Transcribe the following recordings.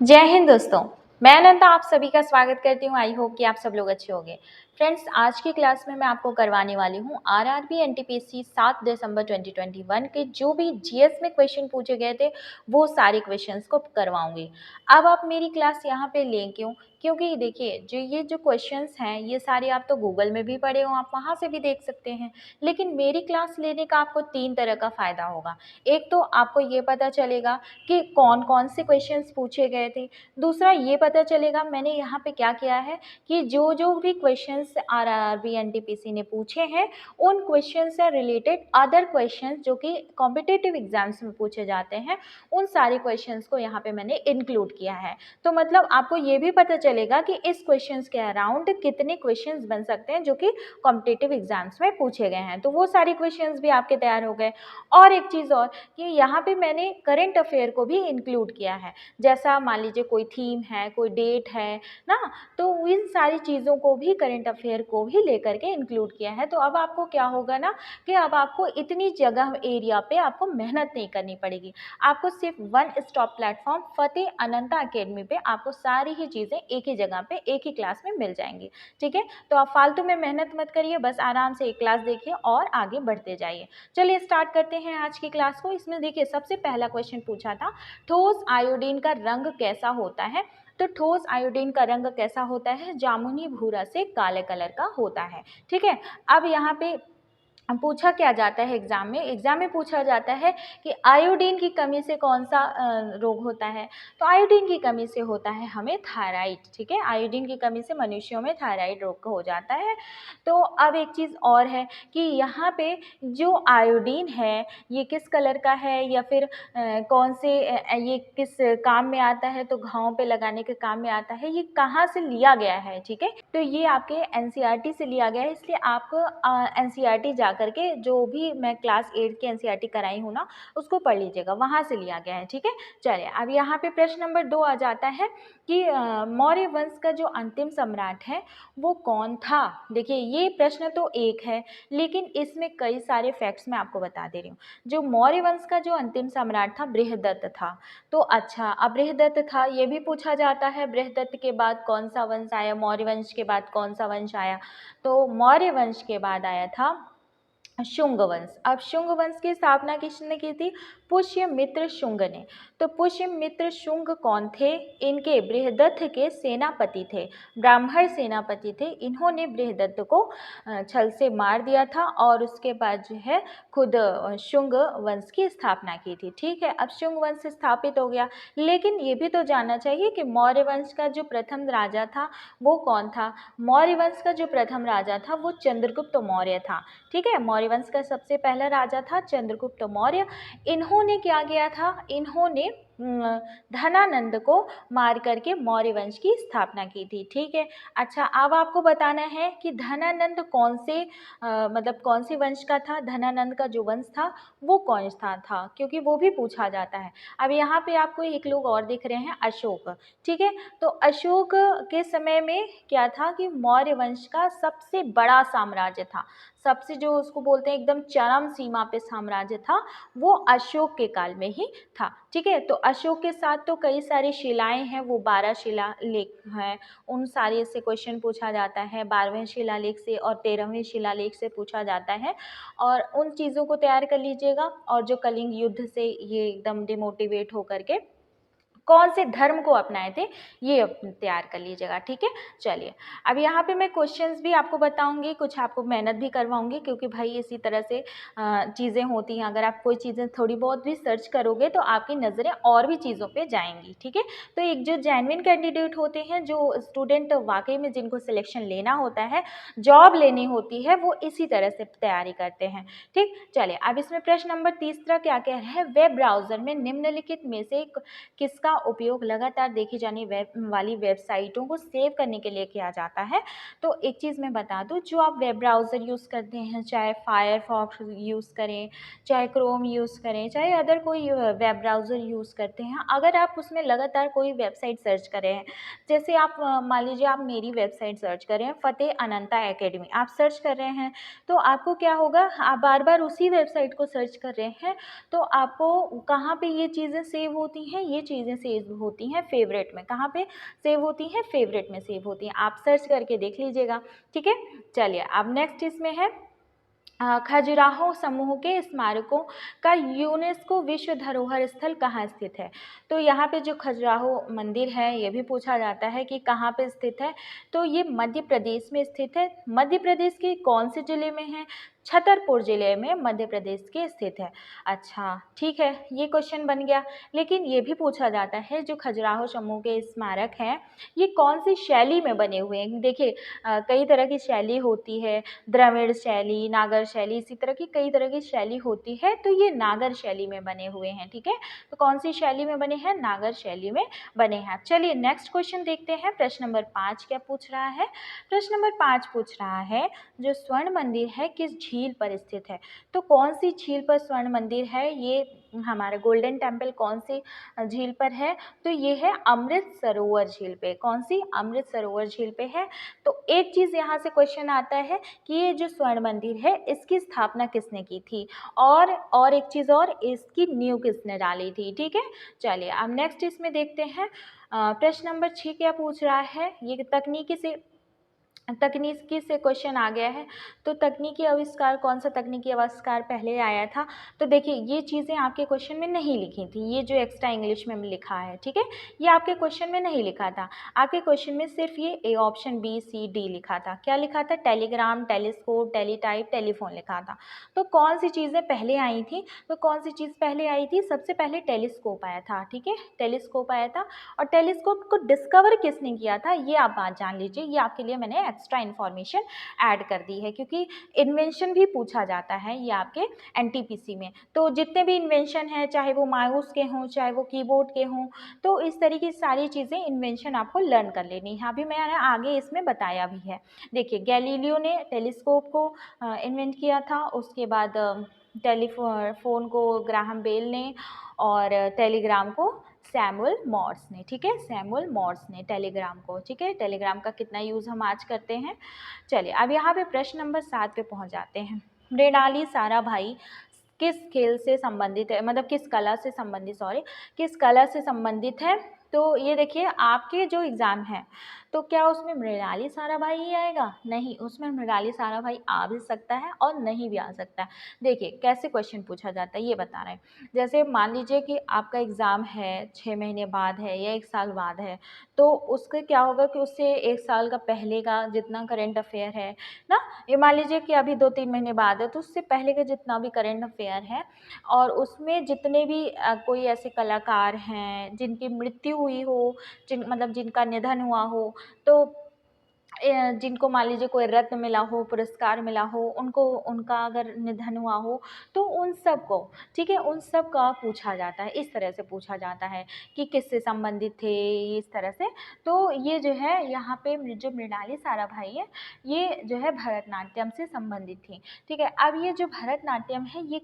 जय हिंद दोस्तों। मैं अनंता आप सभी का स्वागत करती हूँ। आई होप कि आप सब लोग अच्छे होंगे। फ्रेंड्स, आज की क्लास में मैं आपको करवाने वाली हूँ आरआरबी एनटीपीसी 7 दिसंबर 2021 के जो भी जीएस में क्वेश्चन पूछे गए थे वो सारे क्वेश्चंस को करवाऊंगी। अब आप मेरी क्लास यहाँ पे लें क्यों? क्योंकि देखिए ये जो क्वेश्चंस हैं ये सारे आप तो गूगल में भी पढ़े हो, आप वहाँ से भी देख सकते हैं। लेकिन मेरी क्लास लेने का आपको 3 तरह का फ़ायदा होगा। एक तो आपको ये पता चलेगा कि कौन कौन से क्वेश्चंस पूछे गए थे। दूसरा ये पता चलेगा मैंने यहाँ पे क्या किया है कि जो जो भी क्वेश्चंस आरआरबी एनटीपीसी ने पूछे हैं उन क्वेश्चन से रिलेटेड अदर क्वेश्चंस जो कि कॉम्पिटिटिव एग्जाम्स में पूछे जाते हैं उन सारे क्वेश्चंस को यहाँ पे मैंने इंक्लूड किया है। तो मतलब आपको ये भी पता चलेगा कि इस क्वेश्चंस के अराउंड कितने क्वेश्चंस बन सकते हैं जो कि कॉम्पिटिटिव एग्जाम्स में पूछे गए हैं। तो वो सारे क्वेश्चंस भी आपके तैयार हो गए। और एक चीज़ और कि यहाँ पे मैंने करंट अफेयर को भी इंक्लूड किया है। जैसा मान लीजिए कोई थीम है, कोई डेट है ना, तो इन सारी चीज़ों को भी करंट अफेयर को भी लेकर के इंक्लूड किया है। तो अब आपको क्या होगा ना कि अब आपको इतनी जगह एरिया पे आपको मेहनत नहीं करनी पड़ेगी। आपको सिर्फ वन स्टॉप प्लेटफॉर्म फतेह अनंता अकेडमी पे आपको सारी ही चीज़ें एक ही जगह पे एक ही क्लास में मिल जाएंगी। ठीक है, तो आप फालतू में मेहनत मत करिए, बस आराम से एक क्लास देखिए और आगे बढ़ते जाइए। चलिए स्टार्ट करते हैं आज की क्लास को। इसमें देखिए सबसे पहला क्वेश्चन पूछा था, ठोस आयोडीन का रंग कैसा होता है? तो ठोस आयोडीन का रंग कैसा होता है? जामुनी भूरा से काले कलर का होता है। ठीक है, अब यहाँ पे पूछा क्या जाता है एग्जाम में पूछा जाता है कि आयोडीन की कमी से कौन सा रोग होता है? तो आयोडीन की कमी से होता है हमें थायराइड। ठीक है, आयोडीन की कमी से मनुष्यों में थायराइड रोग हो जाता है। तो अब एक चीज़ और है कि यहाँ पे जो आयोडीन है ये किस कलर का है या फिर कौन से ये किस काम में आता है? तो घावों पे लगाने के काम में आता है। ये कहाँ से लिया गया है? ठीक है, तो ये आपके एनसीईआरटी से लिया गया है, इसलिए आपको एनसीईआरटी जा करके जो भी मैं क्लास 8 की एनसीईआरटी कराई हूँ ना उसको पढ़ लीजिएगा, वहाँ से लिया गया है। ठीक है, चलिए अब यहाँ पे प्रश्न नंबर 2 आ जाता है कि मौर्य वंश का जो अंतिम सम्राट है वो कौन था? देखिए ये प्रश्न तो एक है लेकिन इसमें कई सारे फैक्ट्स मैं आपको बता दे रही हूँ। जो मौर्य वंश का जो अंतिम सम्राट था बृहदत्त था। तो अच्छा, अब बृहदत्त था ये भी पूछा जाता है, बृहदत्त के बाद कौन सा वंश आया, मौर्य वंश के बाद कौन सा वंश आया? तो मौर्य वंश के बाद आया था शुंग वंश। अब शुंग वंश की स्थापना किसने की थी? पुष्यमित्र शुंग ने। तो पुष्यमित्र शुंग कौन थे? इनके बृहदत्त के सेनापति थे, ब्राह्मण सेनापति थे। इन्होंने बृहदत्त को छल से मार दिया था और उसके बाद जो है खुद शुंग वंश की स्थापना की थी। ठीक है, अब शुंग वंश स्थापित हो गया, लेकिन ये भी तो जानना चाहिए कि मौर्य वंश का जो प्रथम राजा था वो कौन था? मौर्य वंश का जो प्रथम राजा था वो चंद्रगुप्त मौर्य था। ठीक है, मौर्य वंश का सबसे पहला राजा था चंद्रगुप्त मौर्य। इन्होंने क्या किया था? इन्होंने धनानंद को मार करके मौर्य वंश की स्थापना की थी। ठीक है, अच्छा अब आपको बताना है कि धनानंद कौन से मतलब कौन से वंश का था? धनानंद का जो वंश था वो कौन सा था, क्योंकि वो भी पूछा जाता है। अब यहाँ पे आपको एक लोग और दिख रहे हैं, अशोक। ठीक है, तो अशोक के समय में क्या था कि मौर्य वंश का सबसे बड़ा साम्राज्य था, सबसे जो उसको बोलते हैं एकदम चरम सीमा पे साम्राज्य था वो अशोक के काल में ही था। ठीक है, तो अशोक के साथ तो कई सारी शिलाएं हैं, वो 12 शिला लेख हैं, उन सारे से क्वेश्चन पूछा जाता है। 12वें शिलालेख से और 13वें शिलालेख से पूछा जाता है और उन चीज़ों को तैयार कर लीजिएगा। और जो कलिंग युद्ध से ये एकदम डिमोटिवेट होकर के कौन से धर्म को अपनाए थे ये तैयार कर लीजिएगा। ठीक है, चलिए अब यहाँ पे मैं क्वेश्चंस भी आपको बताऊंगी, कुछ आपको मेहनत भी करवाऊंगी, क्योंकि भाई इसी तरह से चीज़ें होती हैं। अगर आप कोई चीज़ें थोड़ी बहुत भी सर्च करोगे तो आपकी नज़रें और भी चीज़ों पे जाएंगी। ठीक है, तो एक जो जेन्युइन कैंडिडेट होते हैं, जो स्टूडेंट वाकई में जिनको सिलेक्शन लेना होता है, जॉब लेनी होती है, वो इसी तरह से तैयारी करते हैं। ठीक, चलिए अब इसमें प्रश्न नंबर 3 क्या कह रहा है? वेब ब्राउज़र में निम्नलिखित में से किसका उपयोग लगातार देखी जाने वाली वेबसाइटों को सेव करने के लिए किया जाता है? तो एक चीज़ मैं बता दूं, जो आप वेब ब्राउज़र यूज़ करते हैं, चाहे फायरफॉक्स यूज़ करें, चाहे क्रोम यूज़ करें, चाहे अदर कोई वेब ब्राउज़र यूज़ करते हैं, अगर आप उसमें लगातार कोई वेबसाइट सर्च कर रहे हैं, जैसे आप मान लीजिए आप मेरी वेबसाइट सर्च कर रहे हैं फतेह अनंता एकेडमी, आप सर्च कर रहे हैं, तो आपको क्या होगा, आप बार बार उसी वेबसाइट को सर्च कर रहे हैं, तो आपको कहाँ पे ये चीज़ें सेव होती हैं? ये चीज़ें सेव होती हैं फेवरेट में। कहाँ पे सेव होती हैं? फेवरेट में सेव होती हैं। आप सर्च करके देख लीजिएगा, ठीक है। चलिए अब नेक्स्ट इसमें है खजुराहो समूह के स्मारकों का यूनेस्को विश्व धरोहर स्थल कहाँ स्थित है? तो यहाँ पे जो खजुराहो मंदिर है ये भी पूछा जाता है कि कहाँ पे स्थित है। तो ये मध्य प्रदेश में स्थित है। मध्य प्रदेश के कौन से जिले में है? छतरपुर जिले में मध्य प्रदेश के स्थित है। अच्छा ठीक है, ये क्वेश्चन बन गया। लेकिन ये भी पूछा जाता है जो खजुराहो समूह के स्मारक हैं ये कौन सी शैली में बने हुए हैं? देखिए कई तरह की शैली होती है, द्रविड़ शैली, नागर शैली, इसी तरह की कई तरह की शैली होती है। तो ये नागर शैली में बने हुए हैं, ठीक है। तो कौन सी शैली में बने हैं? नागर शैली में बने हैं। चलिए नेक्स्ट क्वेश्चन देखते हैं। प्रश्न नंबर 5 क्या पूछ रहा है? प्रश्न नंबर 5 पूछ रहा है जो स्वर्ण मंदिर है किस झील पर स्थित है? तो कौन सी झील पर स्वर्ण मंदिर है? ये हमारा गोल्डन टेम्पल कौन सी झील पर है? तो ये है अमृत सरोवर झील पे। कौन सी? अमृत सरोवर झील पे है। तो एक चीज़ यहाँ से क्वेश्चन आता है कि ये जो स्वर्ण मंदिर है इसकी स्थापना किसने की थी, और एक चीज़ और, इसकी नींव किसने डाली थी, ठीक है। चलिए अब नेक्स्ट इसमें देखते हैं। प्रश्न नंबर 6 क्या पूछ रहा है? ये तकनीकी से क्वेश्चन आ गया है। तो तकनीकी आविष्कार, कौन सा तकनीकी आविष्कार पहले आया था? तो देखिए ये चीज़ें आपके क्वेश्चन में नहीं लिखी थी, ये जो एक्स्ट्रा इंग्लिश में लिखा है, ठीक है, ये आपके क्वेश्चन में नहीं लिखा था। आपके क्वेश्चन में सिर्फ ये A option B C D लिखा था। क्या लिखा था? टेलीग्राम, टेलीस्कोप, टेलीटाइप, टेलीफोन लिखा था। तो कौन सी चीज़ें पहले आई थी? तो कौन सी चीज़ पहले आई थी? सबसे पहले टेलीस्कोप आया था, ठीक है, टेलीस्कोप आया था। और टेलीस्कोप को डिस्कवर किसने किया था ये आप बात जान लीजिए। ये आपके लिए मैंने एक्स्ट्रा इन्फॉर्मेशन ऐड कर दी है क्योंकि इन्वेंशन भी पूछा जाता है ये आपके एनटीपीसी में। तो जितने भी इन्वेंशन हैं, चाहे वो माउस के हों, चाहे वो कीबोर्ड के हों, तो इस तरीके की सारी चीज़ें इन्वेंशन आपको लर्न कर लेनी है। अभी मैंने आगे इसमें बताया भी है। देखिए गैलीलियो ने टेलीस्कोप को इन्वेंट किया था। उसके बाद टेलीफोन को ग्राहम बेल ने, और टेलीग्राम को सैमुअल मॉर्स ने, ठीक है, सैमुअल मॉर्स ने टेलीग्राम को, ठीक है। टेलीग्राम का कितना यूज़ हम आज करते हैं। चलिए अब यहाँ पे प्रश्न नंबर 7 पे पहुँच जाते हैं। मृणाली साराभाई किस खेल से संबंधित है, मतलब किस कला से संबंधित, किस कला से संबंधित है? तो ये देखिए आपके जो एग्ज़ाम है तो क्या उसमें मृणाली साराभाई ही आएगा? नहीं, उसमें मृणाली साराभाई आ भी सकता है और नहीं भी आ सकता है। देखिए कैसे क्वेश्चन पूछा जाता है ये बता रहे हैं। जैसे मान लीजिए कि आपका एग्ज़ाम है 6 महीने बाद है या 1 साल बाद है, तो उसका क्या होगा कि उससे 1 साल का पहले का जितना करंट अफेयर है ना, ये मान लीजिए कि अभी 2-3 महीने बाद है, तो उससे पहले का जितना भी करंट अफेयर है और उसमें जितने भी कोई ऐसे कलाकार हैं जिनकी मृत्यु हुई हो, मतलब जिनका निधन हुआ हो, तो जिनको मान लीजिए कोई रत्न मिला हो, पुरस्कार मिला हो, उनका अगर निधन हुआ हो, तो उन सब को, ठीक है, उन सब का पूछा जाता है। इस तरह से पूछा जाता है कि किससे संबंधित थे, इस तरह से। तो ये जो है यहाँ पे जो मृणाली साराभाई है ये जो है भरतनाट्यम से संबंधित थी, ठीक है। अब ये जो भरतनाट्यम है ये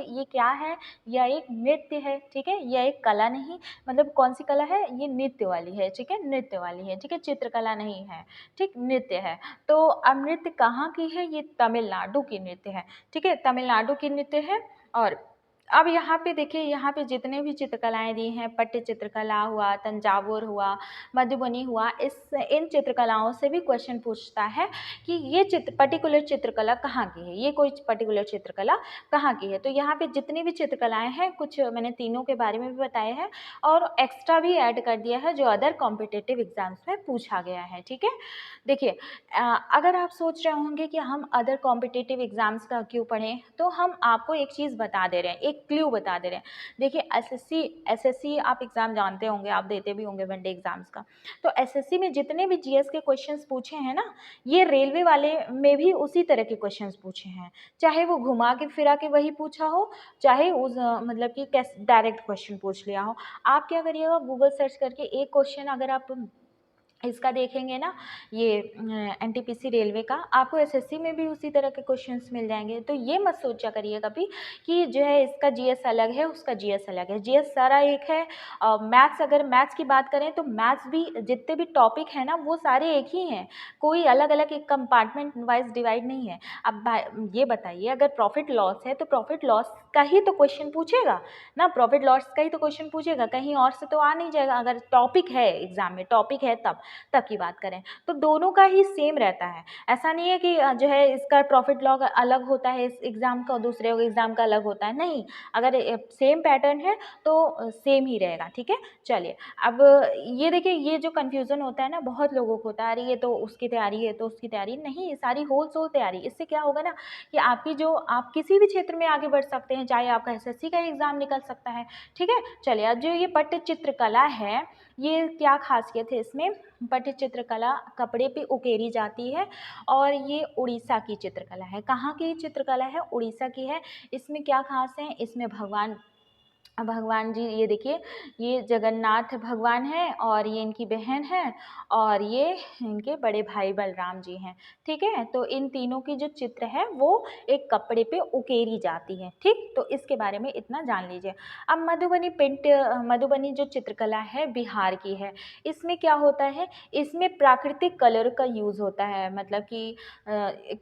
ये क्या है? यह एक नृत्य है, ठीक है, यह एक कला नहीं, मतलब कौन सी कला है? ये नृत्य वाली है, ठीक है, नृत्य वाली है, ठीक है, चित्रकला नहीं है, ठीक, नृत्य है। तो अब नृत्य कहाँ की है? ये तमिलनाडु की नृत्य है, ठीक है, तमिलनाडु की नृत्य है। और अब यहाँ पे देखिए, यहाँ पे जितने भी चित्रकलाएं दी हैं, पट्ट चित्रकला हुआ, तंजावुर हुआ, मधुबनी हुआ, इन चित्रकलाओं से भी क्वेश्चन पूछता है कि ये पर्टिकुलर चित्रकला कहाँ की है, ये कोई पर्टिकुलर चित्रकला कहाँ की है। तो यहाँ पे जितनी भी चित्रकलाएं हैं, कुछ मैंने तीनों के बारे में भी बताया है और एक्स्ट्रा भी ऐड कर दिया है जो अदर कॉम्पिटिटिव एग्जाम्स में पूछा गया है, ठीक है। देखिए अगर आप सोच रहे होंगे कि हम अदर कॉम्पिटिटिव एग्जाम्स का क्यों पढ़ें, तो हम आपको एक चीज़ बता दे रहे हैं, एक क्लू बता दे रहे हैं। देखिए एसएससी आप एग्ज़ाम जानते होंगे, आप देते भी होंगे वनडे एग्जाम्स का। तो एसएससी में जितने भी जीएस के क्वेश्चंस पूछे हैं ना, ये रेलवे वाले में भी उसी तरह के क्वेश्चंस पूछे हैं, चाहे वो घुमा के फिरा के वही पूछा हो, चाहे उस मतलब कि कैसे डायरेक्ट क्वेश्चन पूछ लिया हो। आप क्या करिएगा, गूगल सर्च करके एक क्वेश्चन अगर आप इसका देखेंगे ना, ये एनटीपीसी रेलवे का, आपको एसएससी में भी उसी तरह के क्वेश्चंस मिल जाएंगे। तो ये मत सोचा करिए कभी कि जो है इसका जीएस अलग है, उसका जीएस अलग है, जीएस सारा एक है। मैथ्स, अगर मैथ्स की बात करें तो मैथ्स भी जितने भी टॉपिक हैं ना वो सारे एक ही हैं, कोई अलग अलग एक कंपार्टमेंट वाइज डिवाइड नहीं है। अब ये बताइए, अगर प्रॉफिट लॉस है तो प्रॉफिट लॉस का ही तो क्वेश्चन पूछेगा ना, प्रॉफिट लॉस का ही तो क्वेश्चन पूछेगा, कहीं और से तो आ नहीं जाएगा। अगर टॉपिक है एग्जाम में, टॉपिक है तब की बात करें तो दोनों का ही सेम रहता है। ऐसा नहीं है कि जो है इसका प्रॉफिट लॉस अलग होता है इस एग्ज़ाम का और दूसरे एग्ज़ाम का अलग होता है, नहीं, अगर सेम पैटर्न है तो सेम ही रहेगा। ठीक है, चलिए अब ये देखिए, ये जो कन्फ्यूज़न होता है ना बहुत लोगों को होता है, अरे ये तो उसकी तैयारी है तो उसकी तैयारी नहीं, ये सारी होल सोल तैयारी। इससे क्या होगा ना कि आपकी जो आप किसी भी क्षेत्र में आगे बढ़ सकते हैं, चाहे आपका एसएससी का एग्ज़ाम निकल सकता है। ठीक है, चलिए अब जो ये पट्टचित्र कला है, ये क्या खासियत है इसमें, पट्टचित्र कला कपड़े पे उकेरी जाती है और ये उड़ीसा की चित्रकला है। कहाँ की चित्रकला है? उड़ीसा की है। इसमें क्या खास है? इसमें भगवान जी, ये देखिए, ये जगन्नाथ भगवान है और ये इनकी बहन है और ये इनके बड़े भाई बलराम जी हैं। ठीक है, तो इन तीनों की जो चित्र है वो एक कपड़े पे उकेरी जाती है। ठीक, तो इसके बारे में इतना जान लीजिए। अब मधुबनी जो चित्रकला है बिहार की है। इसमें क्या होता है, इसमें प्राकृतिक कलर का यूज़ होता है, मतलब कि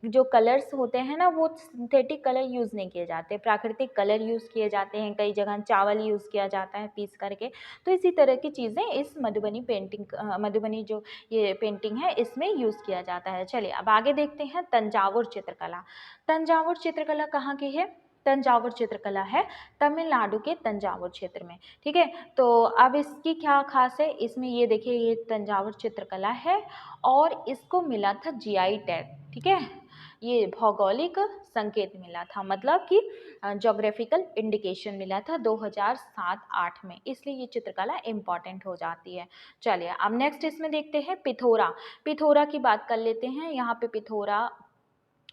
जो कलर्स होते हैं ना वो सिंथेटिक कलर यूज़ नहीं किए जाते, प्राकृतिक कलर यूज़ किए जाते हैं। कई जगह चावल यूज़ किया जाता है पीस करके। तो इसी तरह की चीज़ें इस मधुबनी जो ये पेंटिंग है इसमें यूज़ किया जाता है। चलिए अब आगे देखते हैं तंजावुर चित्रकला। तंजावुर चित्रकला कहाँ की है? तंजावुर चित्रकला है तमिलनाडु के तंजावुर क्षेत्र में। ठीक है, तो अब इसकी क्या खास है, इसमें ये देखिए, ये तंजावुर चित्रकला है और इसको मिला था जीआई टैग। ठीक है, ये भौगोलिक संकेत मिला था, मतलब कि जोग्राफिकल इंडिकेशन मिला था 2007-8 में, इसलिए ये चित्रकला इम्पॉर्टेंट हो जाती है। चलिए अब नेक्स्ट इसमें देखते हैं पिथोरा। पिथोरा की बात कर लेते हैं। यहाँ पे पिथोरा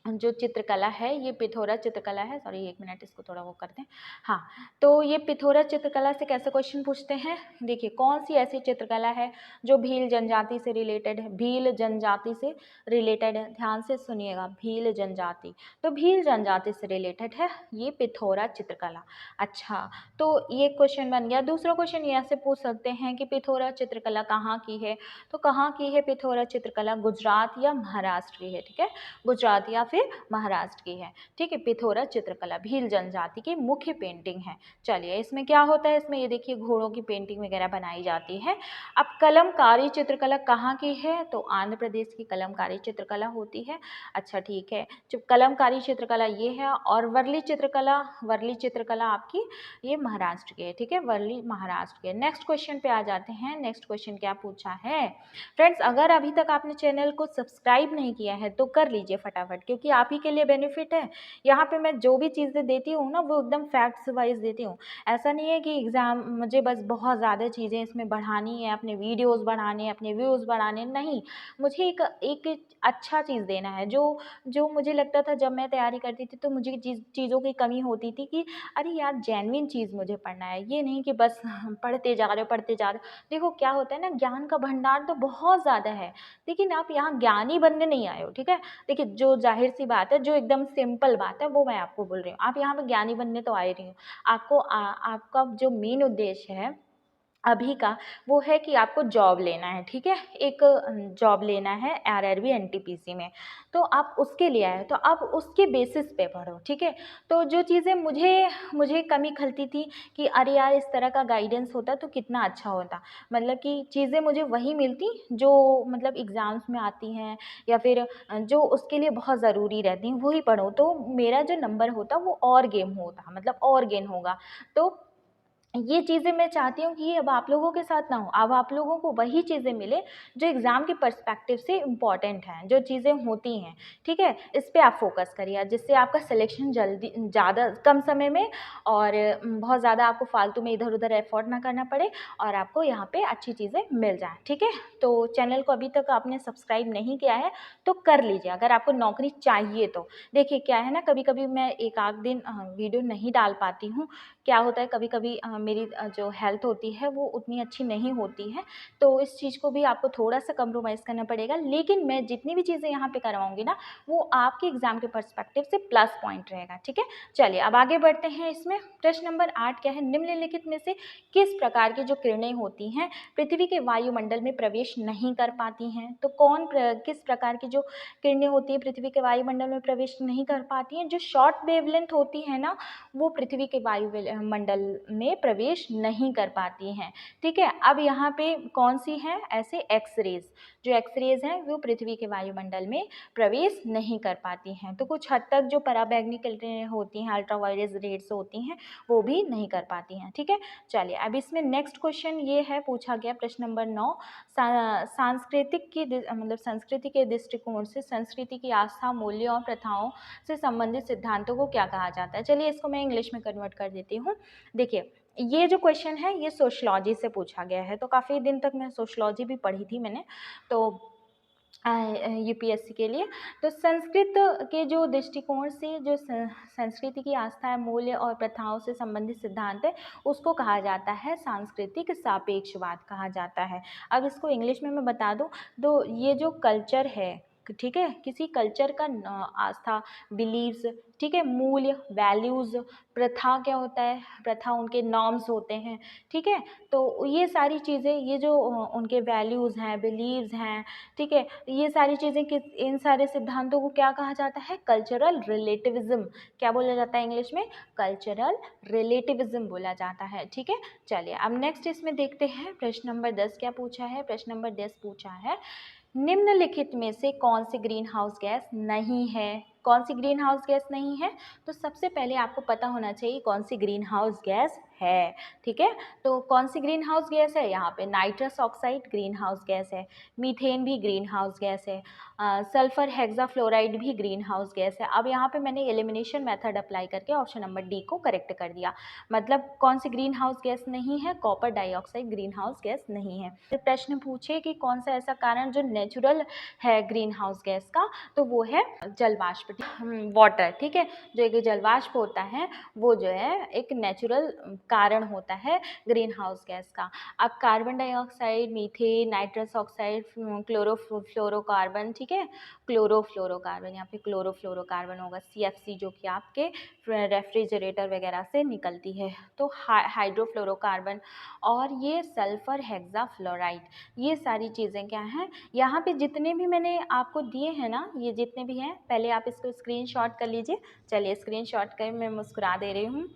जो चित्रकला है, ये पिथोरा चित्रकला है, सॉरी एक मिनट इसको थोड़ा वो करते हैं। हाँ, तो ये पिथोरा चित्रकला से कैसे क्वेश्चन पूछते हैं, देखिए कौन सी ऐसी चित्रकला है जो भील जनजाति से रिलेटेड है? भील जनजाति से रिलेटेड है, ध्यान से सुनिएगा, भील जनजाति, तो भील जनजाति से रिलेटेड है ये पिथोरा चित्रकला। अच्छा, तो ये क्वेश्चन बन गया। दूसरा क्वेश्चन ये ऐसे पूछ सकते हैं कि पिथोरा चित्रकला कहाँ की है, तो कहाँ की है पिथोरा चित्रकला? गुजरात या महाराष्ट्र की है। ठीक है, गुजरात या फिर महाराष्ट्र की है। ठीक है, पिथोरा चित्रकला भील जनजाति की मुख्य पेंटिंग है। चलिए इसमें क्या होता है, इसमें ये देखिए घोड़ों की पेंटिंग वगैरह बनाई जाती है। अब कलमकारी चित्रकला कहाँ की है, तो आंध्र प्रदेश की कलमकारी चित्रकला होती है। अच्छा ठीक है, जो कलमकारी चित्रकला ये है, और वर्ली चित्रकला आपकी ये महाराष्ट्र की है। ठीक है, वर्ली महाराष्ट्र के। नेक्स्ट क्वेश्चन पे आ जाते हैं। नेक्स्ट क्वेश्चन क्या पूछा है फ्रेंड्स, अगर अभी तक आपने चैनल को सब्सक्राइब नहीं किया है तो कर लीजिए फटाफट, क्योंकि आप ही के लिए बेनिफिट है। यहाँ पे मैं जो भी चीज़ें देती हूँ ना वो एकदम फैक्ट्स वाइज देती हूँ। ऐसा नहीं है कि एग्ज़ाम मुझे बस बहुत ज़्यादा चीज़ें इसमें बढ़ानी है, अपने वीडियोस बढ़ाने हैं, अपने व्यूज़ बढ़ाने, नहीं, मुझे एक अच्छा चीज़ देना है। जो मुझे लगता था जब मैं तैयारी करती थी तो मुझे चीज़ों की कमी होती थी कि अरे यार जेन्युइन चीज़ मुझे पढ़ना है, ये नहीं कि बस पढ़ते जा रहे हो। देखो क्या होता है ना, ज्ञान का भंडार तो बहुत ज़्यादा है, लेकिन आप यहाँ ज्ञानी बनने नहीं आए हो। ठीक है, देखिए जो जाहिर सी बात है, जो एकदम सिंपल बात है वो मैं आपको बोल रही हूँ, आप यहाँ पे ज्ञानी बनने तो आए नहीं हो। आपका जो मेन उद्देश्य है अभी का, वो है कि आपको जॉब लेना है। ठीक है, एक जॉब लेना है आरआरबी एनटीपीसी में, तो आप उसके लिए आए, तो आप उसके बेसिस पे पढ़ो। ठीक है, तो जो चीज़ें मुझे कमी खलती थी कि अरे यार इस तरह का गाइडेंस होता तो कितना अच्छा होता, मतलब कि चीज़ें मुझे वही मिलती जो मतलब एग्ज़ाम्स में आती हैं या फिर जो उसके लिए बहुत ज़रूरी रहती हैं वही पढ़ो, तो मेरा जो नंबर होता वो और गेम होता, मतलब और गेन होगा। तो ये चीज़ें मैं चाहती हूँ कि अब आप लोगों के साथ ना हो, अब आप लोगों को वही चीज़ें मिले जो एग्ज़ाम के पर्सपेक्टिव से इम्पॉर्टेंट हैं, जो चीज़ें होती हैं। ठीक है, इस पे आप फोकस करिए, जिससे आपका सिलेक्शन जल्दी ज़्यादा कम समय में और बहुत ज़्यादा आपको फालतू में इधर उधर एफर्ट ना करना पड़े और आपको यहाँ पे अच्छी चीज़ें मिल जाएँ। ठीक है, तो चैनल को अभी तक आपने सब्सक्राइब नहीं किया है तो कर लीजिए, अगर आपको नौकरी चाहिए तो। देखिए क्या है ना, कभी कभी मैं एक आध दिन वीडियो नहीं डाल पाती हूँ, क्या होता है कभी कभी मेरी जो हेल्थ होती है वो उतनी अच्छी नहीं होती है, तो इस चीज़ को भी आपको थोड़ा सा कंप्रोमाइज़ करना पड़ेगा। लेकिन मैं जितनी भी चीज़ें यहाँ पे करवाऊँगी ना, वो आपके एग्ज़ाम के पर्सपेक्टिव से प्लस पॉइंट रहेगा, ठीक है। चलिए अब आगे बढ़ते हैं। इसमें प्रश्न नंबर 8 क्या है, निम्नलिखित में से किस प्रकार की जो किरणें होती हैं पृथ्वी के वायुमंडल में प्रवेश नहीं कर पाती हैं। तो किस प्रकार की जो किरणें होती हैं पृथ्वी के वायुमंडल में प्रवेश नहीं कर पाती हैं। जो शॉर्ट वेवलेंथ होती है ना, वो पृथ्वी के वायुमंडल में प्रवेश नहीं कर पाती हैं, ठीक है। अब यहाँ पे कौन सी हैं, ऐसे एक्सरेज, जो एक्सरेज हैं वो पृथ्वी के वायुमंडल में प्रवेश नहीं कर पाती हैं। तो कुछ हद तक जो पराबैंगनी किरणें होती हैं, अल्ट्रावायलेट रेड्स होती हैं, वो भी नहीं कर पाती हैं, ठीक है। चलिए अब इसमें नेक्स्ट क्वेश्चन ये है, पूछा गया प्रश्न नंबर 9, सांस्कृतिक की मतलब संस्कृति के दृष्टिकोण से संस्कृति की आस्था, मूल्यों और प्रथाओं से संबंधित सिद्धांतों को क्या कहा जाता है। चलिए इसको मैं इंग्लिश में कन्वर्ट कर देती हूँ। देखिए ये जो क्वेश्चन है ये सोशियोलॉजी से पूछा गया है, तो काफ़ी दिन तक मैं सोशियोलॉजी भी पढ़ी थी मैंने, तो यूपीएससी के लिए। तो संस्कृत के जो दृष्टिकोण से जो संस्कृति की आस्था है, मूल्य और प्रथाओं से संबंधित सिद्धांत है, उसको कहा जाता है सांस्कृतिक सापेक्षवाद कहा जाता है। अब इसको इंग्लिश में मैं बता दूं तो ये जो कल्चर है, ठीक है, किसी कल्चर का आस्था, बिलीव्स, ठीक है, मूल्य, वैल्यूज़, प्रथा क्या होता है, प्रथा उनके नॉर्म्स होते हैं, ठीक है। तो ये सारी चीज़ें, ये जो उनके वैल्यूज़ हैं, बिलीव्स हैं, ठीक है, ये सारी चीज़ें इन सारे सिद्धांतों को क्या कहा जाता है, कल्चरल रिलेटिविज्म। क्या बोला जाता है इंग्लिश में, कल्चरल रिलेटिविज्म बोला जाता है, ठीक है। चलिए अब नेक्स्ट इसमें देखते हैं प्रश्न नंबर 10 क्या पूछा है। प्रश्न नंबर 10 पूछा है, निम्नलिखित में से कौन सी ग्रीन हाउस गैस नहीं है। कौन सी ग्रीन हाउस गैस नहीं है, तो सबसे पहले आपको पता होना चाहिए कौन सी ग्रीन हाउस गैस है, ठीक है। तो कौन सी ग्रीन हाउस गैस है, यहाँ पे nitrous oxide green house gas है, मीथेन भी ग्रीन हाउस गैस है, सल्फर हेक्साफ्लोराइड भी ग्रीन हाउस गैस है। अब यहाँ पे मैंने एलिमिनेशन मेथड अप्लाई करके ऑप्शन नंबर डी को करेक्ट कर दिया। मतलब कौन सी ग्रीन हाउस गैस नहीं है, copper dioxide green house gas नहीं है। तो प्रश्न पूछे कि कौन सा ऐसा कारण जो नेचुरल है ग्रीन हाउस गैस का, तो वो है जलवाष्प, वाटर, ठीक है। जो एक जलवाष्प होता है वो जो है एक नेचुरल कारण होता है ग्रीन हाउस गैस का। अब carbon dioxide, methane, nitrous oxide, chlorofluorocarbon, ठीक है, क्लोरोफ्लोरोकार्बन, यहाँ पे क्लोरोफ्लोरोकार्बन होगा, CFC, जो कि आपके रेफ्रिजरेटर वगैरह से निकलती है। तो हाइड्रोफ्लोरोकार्बन और ये सल्फर हेक्साफ्लोराइड, ये सारी चीज़ें क्या हैं, यहाँ पे जितने भी मैंने आपको दिए हैं ना, ये जितने भी हैं, पहले आप इसको स्क्रीनशॉट कर लीजिए। चलिए स्क्रीनशॉट कर, मैं मुस्कुरा दे रही हूँ।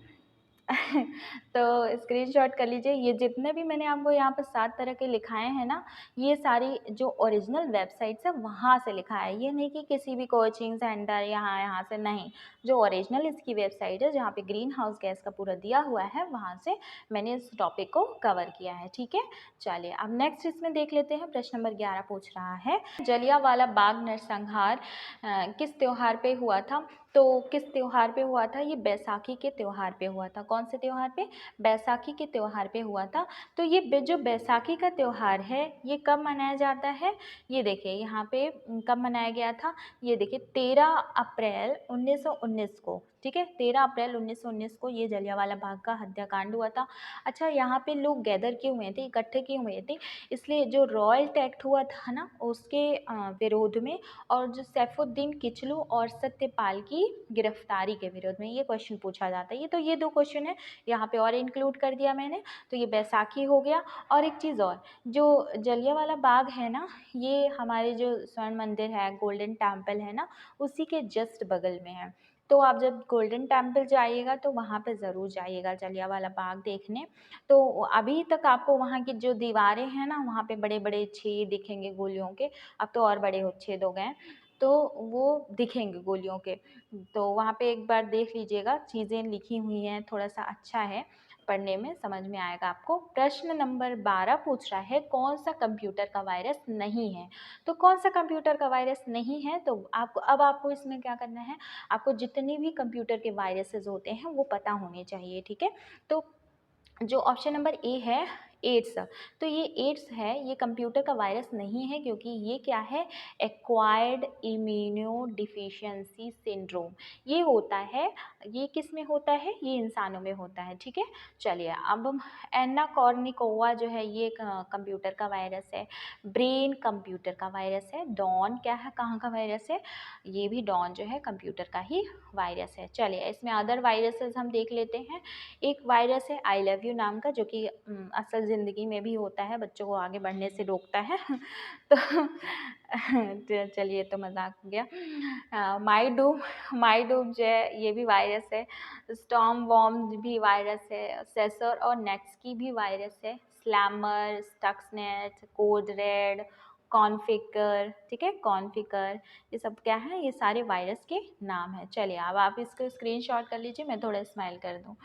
तो स्क्रीनशॉट कर लीजिए। ये जितने भी मैंने आपको यहाँ पर 7 तरह के लिखाए हैं ना, ये सारी जो ओरिजिनल वेबसाइट्स है वहाँ से लिखा है। ये नहीं कि किसी भी कोचिंग सेंटर यहाँ से नहीं, जो ओरिजिनल इसकी वेबसाइट है जहाँ पे ग्रीन हाउस गैस का पूरा दिया हुआ है, वहाँ से मैंने इस टॉपिक को कवर किया है, ठीक है। चलिए अब नेक्स्ट इसमें देख लेते हैं। प्रश्न नंबर 11 पूछ रहा है, जलियांवाला बाग नरसंहार किस त्योहार पे हुआ था। तो किस त्योहार पे हुआ था, ये बैसाखी के त्योहार पे हुआ था। कौन से त्योहार पे, बैसाखी के त्योहार पे हुआ था। तो ये जो बैसाखी का त्योहार है ये कब मनाया जाता है, ये देखिए यहाँ पे कब मनाया गया था, ये देखिए 13 अप्रैल 1919 को, ठीक है, 13 अप्रैल 1919 को ये जलियांवाला बाग का हत्याकांड हुआ था। अच्छा, यहाँ पे लोग गैदर किए हुए थे, इकट्ठे किए हुए थे, इसलिए जो रॉयल एक्ट हुआ था ना उसके विरोध में, और जो सैफुद्दीन किचलू और सत्यपाल की गिरफ्तारी के विरोध में ये क्वेश्चन पूछा जाता है। ये तो ये 2 क्वेश्चन है यहाँ पे और इंक्लूड कर दिया मैंने। तो ये बैसाखी हो गया। और एक चीज़ और, जो जलियांवाला बाग है ना, ये हमारे जो स्वर्ण मंदिर है, गोल्डन टेम्पल है ना, उसी के जस्ट बगल में है। तो आप जब गोल्डन टेम्पल जाइएगा तो वहाँ पे ज़रूर जाइएगा जलियांवाला बाग देखने। तो अभी तक आपको वहाँ की जो दीवारें हैं ना, वहाँ पे बड़े बड़े छेद दिखेंगे गोलियों के, अब तो और बड़े छेद हो गए हैं, तो वो दिखेंगे गोलियों के। तो वहाँ पे एक बार देख लीजिएगा, चीज़ें लिखी हुई हैं, थोड़ा सा अच्छा है, पढ़ने में समझ में आएगा आपको। प्रश्न नंबर 12 पूछ रहा है, कौन सा कंप्यूटर का वायरस नहीं है। तो कौन सा कंप्यूटर का वायरस नहीं है, तो आपको इसमें क्या करना है, आपको जितने भी कंप्यूटर के वायरसेस होते हैं वो पता होने चाहिए, ठीक है। तो जो ऑप्शन नंबर ए है, एड्स। तो ये एड्स है, ये कंप्यूटर का वायरस नहीं है, क्योंकि ये क्या है, एक्वायर्ड इम्यूनो डिफिशियंसी सिंड्रोम ये होता है। ये किस में होता है, ये इंसानों में होता है। ठीक है, चलिए अब हम एना कॉर्निकोवा जो है ये कंप्यूटर का वायरस है। ब्रेन कंप्यूटर का वायरस है। डॉन क्या है, कहाँ का वायरस है, ये भी डॉन जो है कंप्यूटर का ही वायरस है। चलिए इसमें अदर वायरसेस हम देख लेते हैं। एक वायरस है आई लव यू नाम का, जो कि असल ज़िंदगी में भी होता है, बच्चों को आगे बढ़ने से रोकता है तो चलिए तो मजाक हो गया। माइडूम जो है ये भी वायरस है। स्टॉर्म वॉर्म भी वायरस है। सेसर और नेट्स की भी वायरस है। Slammer, Stuxnet, code red, configure, ठीक है, कॉन्फिगर, ये सब क्या है, ये सारे वायरस के नाम है। चलिए अब आप इसको स्क्रीनशॉट कर लीजिए, मैं थोड़ा स्माइल कर दूँ।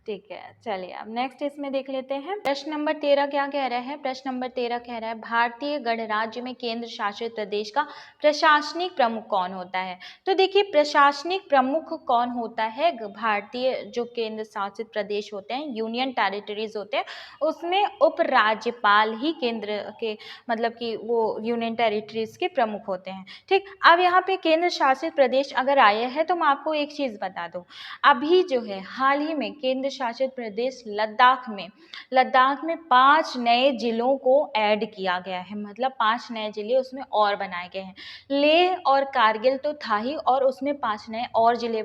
ठीक है, चलिए अब नेक्स्ट इसमें देख लेते हैं। प्रश्न नंबर 13 क्या कह रहा है, प्रश्न नंबर 13 कह रहा है भारतीय गणराज्य में केंद्र शासित प्रदेश का प्रशासनिक प्रमुख कौन होता है। तो देखिए प्रशासनिक प्रमुख कौन होता है, भारतीय जो केंद्र शासित प्रदेश होते हैं, यूनियन टेरिटरीज होते हैं, उसमें उपराज्यपाल ही केंद्र के मतलब कि वो यूनियन टेरिटरीज के प्रमुख होते हैं। ठीक, अब यहाँ पे केंद्र शासित प्रदेश अगर आए हैं तो मैं आपको एक चीज़ बता दूँ, अभी जो है हाल ही में केंद्र शासित प्रदेश लद्दाख में 5 नए जिलों को ऐड किया गया है, मतलब 5 नए जिले उसमें और बनाए गए हैं। लेह और कारगिल तो था ही, और उसमें 5 नए और जिले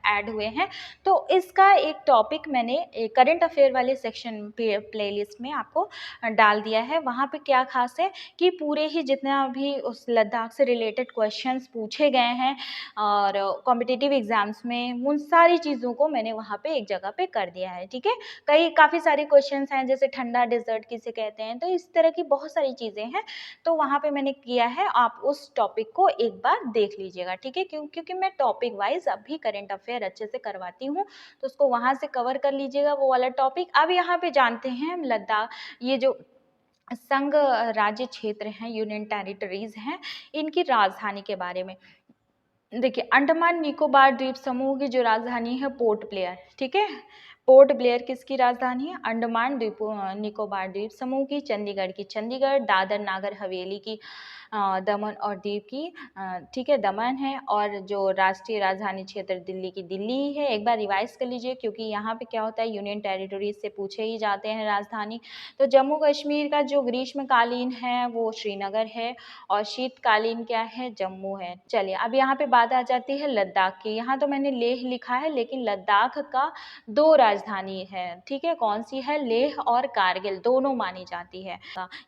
ऐड हुए हैं। तो इसका एक टॉपिक मैंने करंट अफेयर वाले सेक्शन प्लेलिस्ट में आपको डाल दिया है। वहाँ पे क्या खास है कि पूरे ही जितना भी उस लद्दाख से रिलेटेड क्वेश्चंस पूछे गए हैं और कॉम्पिटिटिव एग्जाम्स में, उन सारी चीज़ों को मैंने वहाँ पे एक जगह पे कर दिया है। ठीक है, काफ़ी सारे क्वेश्चंस हैं, जैसे ठंडा डिजर्ट किसे कहते हैं, तो इस तरह की बहुत सारी चीज़ें हैं, तो वहाँ पे मैंने किया है। आप उस टॉपिक को एक बार देख लीजिएगा। ठीक है, क्योंकि मैं टॉपिक वाइज अभी करंट अफेयर अच्छे से करवाती हूँ, तो उसको वहाँ से कवर कर लीजिएगा वो वाला टॉपिक। अब यहाँ पे जानते हैं लद्दाख, ये जो संघ राज्य क्षेत्र हैं, यूनियन टेरिटरीज हैं, इनकी राजधानी के बारे में। देखिए अंडमान निकोबार द्वीप समूह की जो राजधानी है पोर्ट ब्लेयर। ठीक है, पोर्ट ब्लेयर किसकी राजधानी है, अंडमान निकोबार द्वीप समूह की। चंडीगढ़ की चंडीगढ़, दादर नागर हवेली की दमन और दीव की, ठीक है, दमन है। और जो राष्ट्रीय राजधानी क्षेत्र दिल्ली की दिल्ली है। एक बार रिवाइज कर लीजिए, क्योंकि यहाँ पे क्या होता है, यूनियन टेरिटरीज से पूछे ही जाते हैं राजधानी। तो जम्मू कश्मीर का जो ग्रीष्मकालीन है वो श्रीनगर है, और शीतकालीन क्या है, जम्मू है। चलिए अब यहाँ पे बात आ जाती है लद्दाख की। यहाँ तो मैंने लेह लिखा है, लेकिन लद्दाख का 2 राजधानी है। ठीक है, कौन सी है, लेह और कारगिल दोनों मानी जाती है।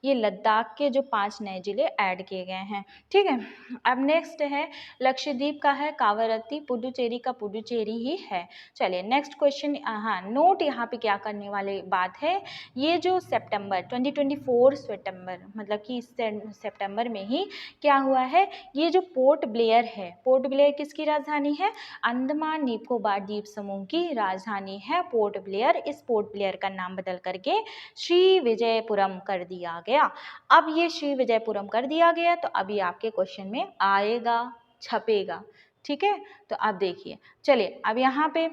ये लद्दाख के जो 5 नए जिले ऐड किए गए हैं। ठीक है, अब नेक्स्ट है लक्षद्वीप का है कावरत्ती, पुडुचेरी का पुडुचेरी ही है। चलिए नेक्स्ट क्वेश्चन, हाँ नोट यहाँ पे क्या करने वाली बात है, ये जो सितंबर 2024 सितंबर मतलब कि सितंबर में ही क्या हुआ है, ये जो पोर्ट ब्लेयर है, पोर्ट ब्लेयर किसकी राजधानी है, अंडमान निकोबार द्वीप समूह की राजधानी है पोर्ट ब्लेयर। इस पोर्ट ब्लेयर का नाम बदल करके श्री विजयपुरम कर दिया गया। अब ये श्री विजयपुरम कर दिया गया, तो अभी आपके क्वेश्चन में आएगा, छपेगा। ठीक है, तो आप देखिए। चलिए अब यहाँ पे